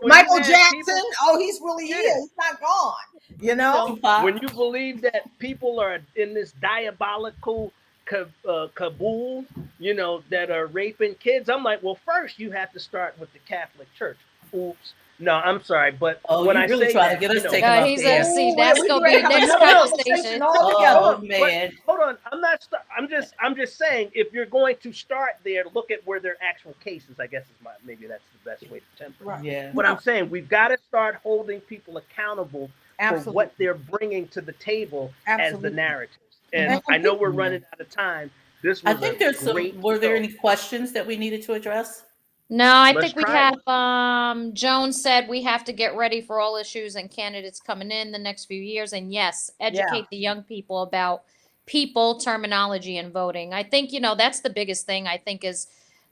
Michael had Jackson. people, Oh, he's really here. yeah, He's not gone. You know. when Tupac. you believe that people are in this diabolical cabal, that are raping kids, I'm like, well, first you have to start with the Catholic Church. Oops. No, I'm sorry, but Oh, when you I really say trying to that, get us taken off He's the a air. see. Oh, That's we gonna ready be to have next another no, conversation conversation. hold Oh on, but man. hold on. I'm just saying, if you're going to start there, look at where their actual cases. I guess maybe that's the best way to temper it. Right. Yeah. But No, I'm saying we've got to start holding people accountable for what absolutely. they're bringing to the table as the Absolutely. narratives. Mhm. And I And know people, we're Yeah. running out of time. This I was a think there's great were there show. any questions that we needed to address? No, I Let's think we try it. have, Joan said we have to get ready for all issues and candidates coming in the next few years. And yes, yeah, educate the young people about people, terminology, and voting. I think, that's the biggest thing, I think, is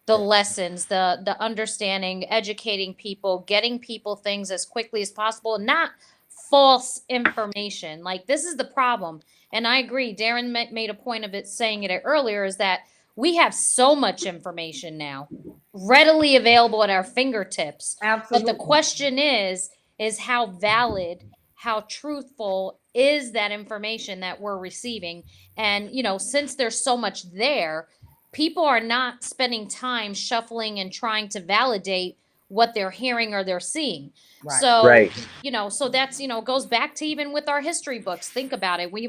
the lessons, the understanding, educating people, getting people things as quickly as possible, and not false information. Like, this is the problem. And I agree. Darren made a point of it, saying it earlier, is that we have so much information now readily available at our fingertips. But the absolutely. question is how valid, how truthful is that information that we're receiving? And since there's so much there, people are not spending time shuffling and trying to validate what they're hearing or they're seeing. Right. So, Right. so that's, goes back to even with our history books. Think about it. We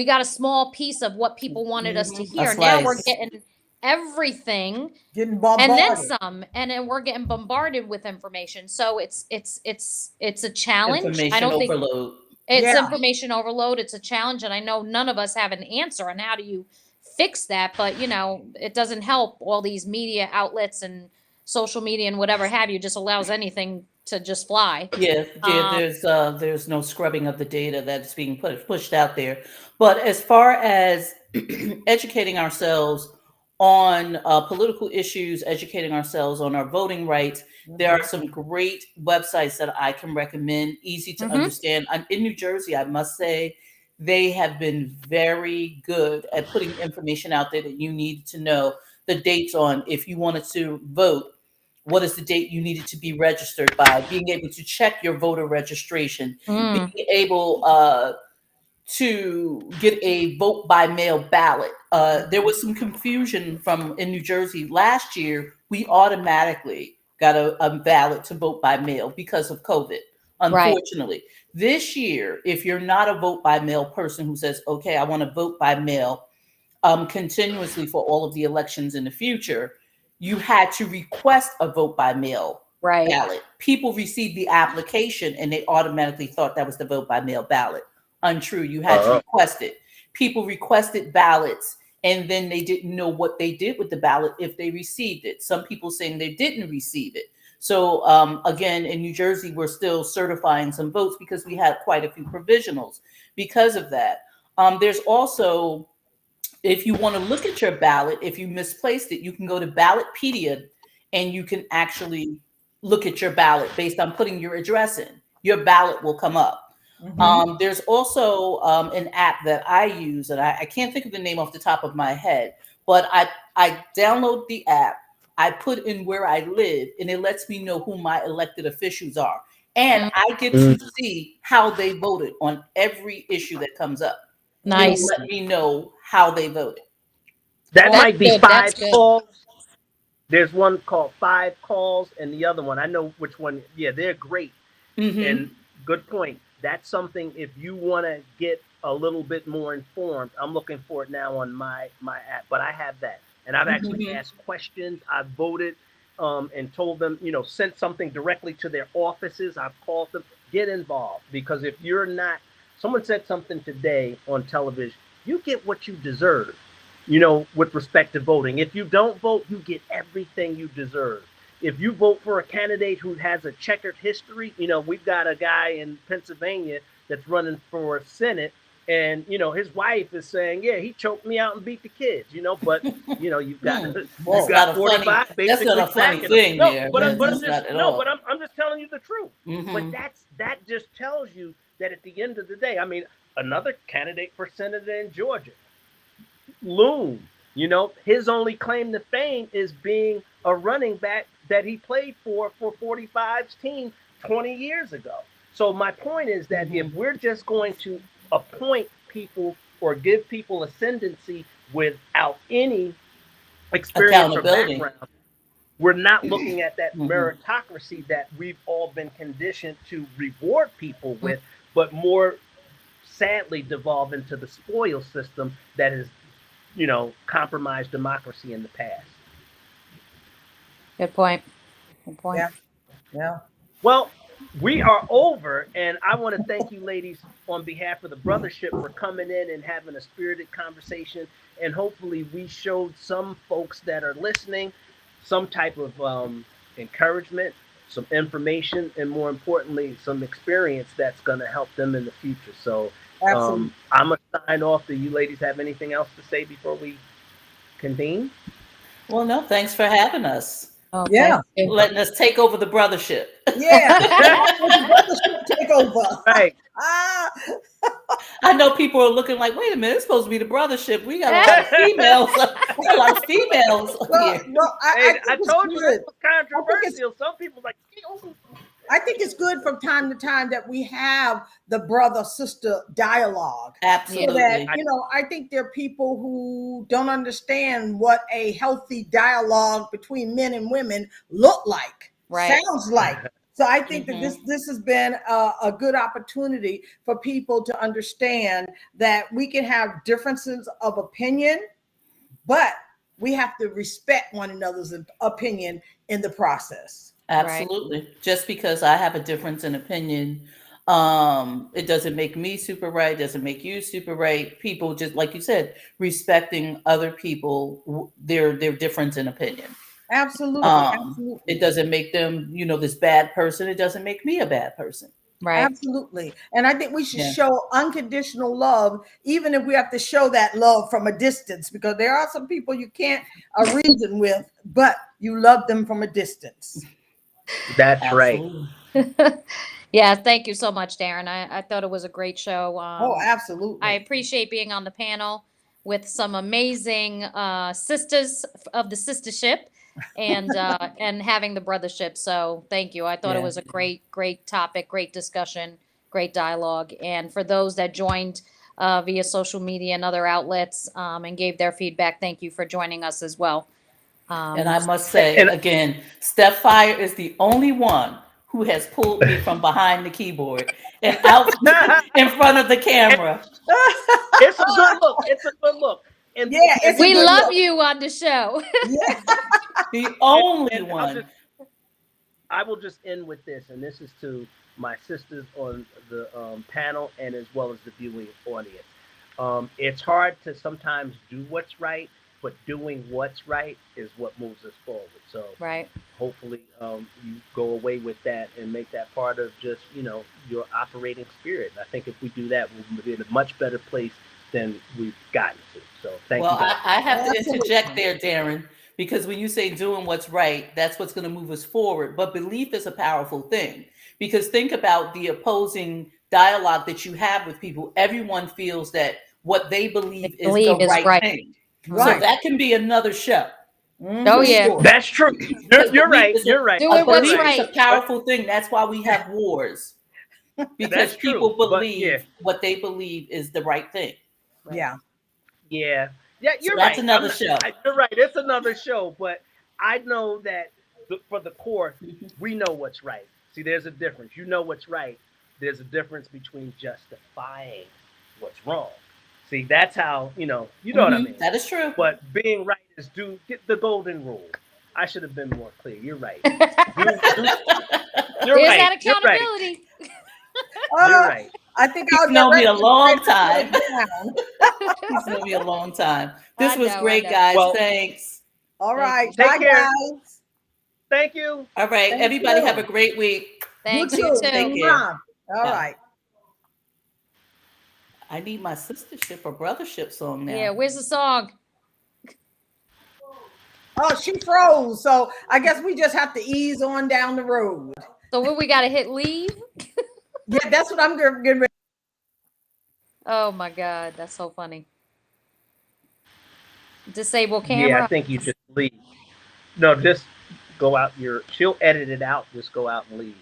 got a small piece of what people wanted us to A hear. Now we're slice. getting everything Getting and then bombarded. some, and then we're getting bombarded with information. So it's a challenge. I Information don't think overload. it's Yeah, information overload. It's a challenge, and I know none of us have an answer on how do you fix that. But it doesn't help. All these media outlets and social media and whatever have you just allows anything to just fly. Yeah, yeah, Um, there's no scrubbing of the data that's being pushed out there. But as far as educating ourselves on political issues, educating ourselves on our voting rights, there are mhm. some great websites that I can recommend, easy to mhm. understand. I'm in New Jersey, I must say, they have been very good at putting information out there that you need to know the dates on if you wanted to vote. What is the date you needed to be registered by? Being able to check your voter registration, Mm, being able to get a vote by mail ballot. There was some confusion from in New Jersey last year. We automatically got a ballot to vote by mail because of COVID. right. Unfortunately, this year, if you're not a vote by mail person who says, "Okay, I want to vote by mail," continuously for all of the elections in the future, you had to request a vote by mail Right. ballot. People received the application and they automatically thought that was the vote by mail ballot. Untrue. You had to Uh, request it. People requested ballots and then they didn't know what they did with the ballot if they received it. Some people saying they didn't receive it. So again, in New Jersey, we're still certifying some votes because we had quite a few provisionals because of that. There's also, if you want to look at your ballot, if you misplaced it, you can go to Ballotpedia and you can actually look at your ballot based on putting your address in. Your ballot will come up. There's also an app that I use, and I can't think of the name off the top of my head, but I download the app, I put in where I live, and it lets me know who my elected officials are. And I get to see how they voted on every issue that comes up. It'll Nice. let me know how they voted. That That's might be good. That's five good. calls. There's one called Five Calls, and the other one, I know which one. Yeah, they're great. Mm-hmm. And good point. That's something, if you want to get a little bit more informed, I'm looking for it now on my app, but I have that. And I've actually Mm-hmm. asked questions. I've voted and told them, sent something directly to their offices. I've called them, get involved. Because if you're not, someone said something today on television, you get what you deserve, with respect to voting. If you don't vote, you get everything you deserve. If you vote for a candidate who has a checkered history, we've got a guy in Pennsylvania that's running for Senate, and his wife is saying, yeah, he choked me out and beat the kids, but you've got you've That's got not a funny. 45 That's not basically a funny backing him. thing No, there. but I'm That's just not at no, all. but I'm just telling you the truth. But Mm-hmm. that just tells you that at the end of the day, I mean, another candidate for senator in Georgia, Loon. His only claim to fame is being a running back that he played for 45's team 20 years ago. So my point is that if we're just going to appoint people or give people ascendancy without any experience or Accountability. background, we're not looking at that Mm-hmm. meritocracy that we've all been conditioned to reward people with, but more sadly devolve into the spoil system that has compromised democracy in the past. Good point. Good point. Yeah. Yeah. Well, we are over, and I want to thank you, ladies, on behalf of the Brothaship for coming in and having a spirited conversation. And hopefully, we showed some folks that are listening some type of encouragement, some information, and more importantly, some experience that's going to help them in the future. So, Absolutely. I'm going to sign off. Do you ladies have anything else to say before we convene? Well, no, thanks for having us. Oh, Yeah. thank you. Letting us take over the Brothaship. Yeah. Brothership takeover. Right. Ah, I know people are looking like, wait a minute, it's supposed to be the Brothaship. We got a lot of females. We got a lot of females well, here. well, Hey, think I it's told you good. this was controversial. Some people like, I think it's good from time to time that we have the brother sister dialogue. So Absolutely. that, I think there are people who don't understand what a healthy dialogue between men and women look like, Right. sounds like. So I think that Mhm. this has been a good opportunity for people to understand that we can have differences of opinion, but we have to respect one another's opinion in the process. Absolutely. Just because I have a difference in opinion, it doesn't make me super right, doesn't make you super right. People, just like you said, respecting other people, their difference in opinion. Absolutely. Absolutely. It doesn't make them, this bad person. It doesn't make me a bad person. Right. Absolutely. And I think we should Yeah. show unconditional love, even if we have to show that love from a distance, because there are some people you can't reason with, but you love them from a distance. that's right. Absolutely. Yeah, thank you so much, Darren. I thought it was a great show. Oh, absolutely. I appreciate being on the panel with some amazing sisters of the sistership and having the brothership. So thank you. I thought it Yeah. was a great topic, great discussion, great dialogue. And for those that joined via social media and other outlets and gave their feedback, thank you for joining us as well. And I must say And again, Steph Fire is the only one who has pulled me from behind the keyboard and out in front of the camera. it's a good look. It's a good look. And Yeah, it's a We good love look. you on the show. Yeah. The only and one. I will just end with this, and this is to my sisters on the panel and as well as the viewing audience. It's hard to sometimes do what's right, but doing what's right is what moves us forward. So Right. hopefully you go away with that and make that part of just your operating spirit. I think if we do that, we'll be in a much better place than we've gotten to. So thank Well, you guys. I have to Absolutely. interject there, Darren, because when you say doing what's right, that's what's going to move us forward. But belief is a powerful thing, because think about the opposing dialogue that you have with people, everyone feels that what they believe is believe the is right right. thing. So Right. that can be another show. Oh, for yeah. sure. That's true. Because You're belief right. is You're right. Do it You're what's belief right. is a right. powerful thing. That's why we have wars. Because That's true. people But believe what they believe is the right thing. Yeah. yeah, So you're that's right. another show. You're right. It's another show, but I know that for the core, we know what's right. See, there's a difference. You know what's right. There's a difference between justifying what's wrong. See, that's how what I mean. That is true. But being right is get the golden rule. I should have been more clear. You're right. You're There's right. that You're right. accountability. You're right. I think He's I'll get known me ready a long to put time. it down. He's known me a long time. This I was know, I great, know. guys. Well, Thanks. All Thank right. you. Take Bye, care. guys. Thank you. All right. Thank Everybody you. have a great week. Thanks, You you too. too. Take care. Mwah. All Bye. right. I need my sistership or brothership song now. Yeah, where's the song? Oh, she froze. So I guess we just have to ease on down the road. So what, we got to hit leave? Yeah, that's what I'm getting ready. Oh my God, that's so funny. Disable camera. Yeah, I think you just leave. No, just go out. She'll edit it out. Just go out and leave.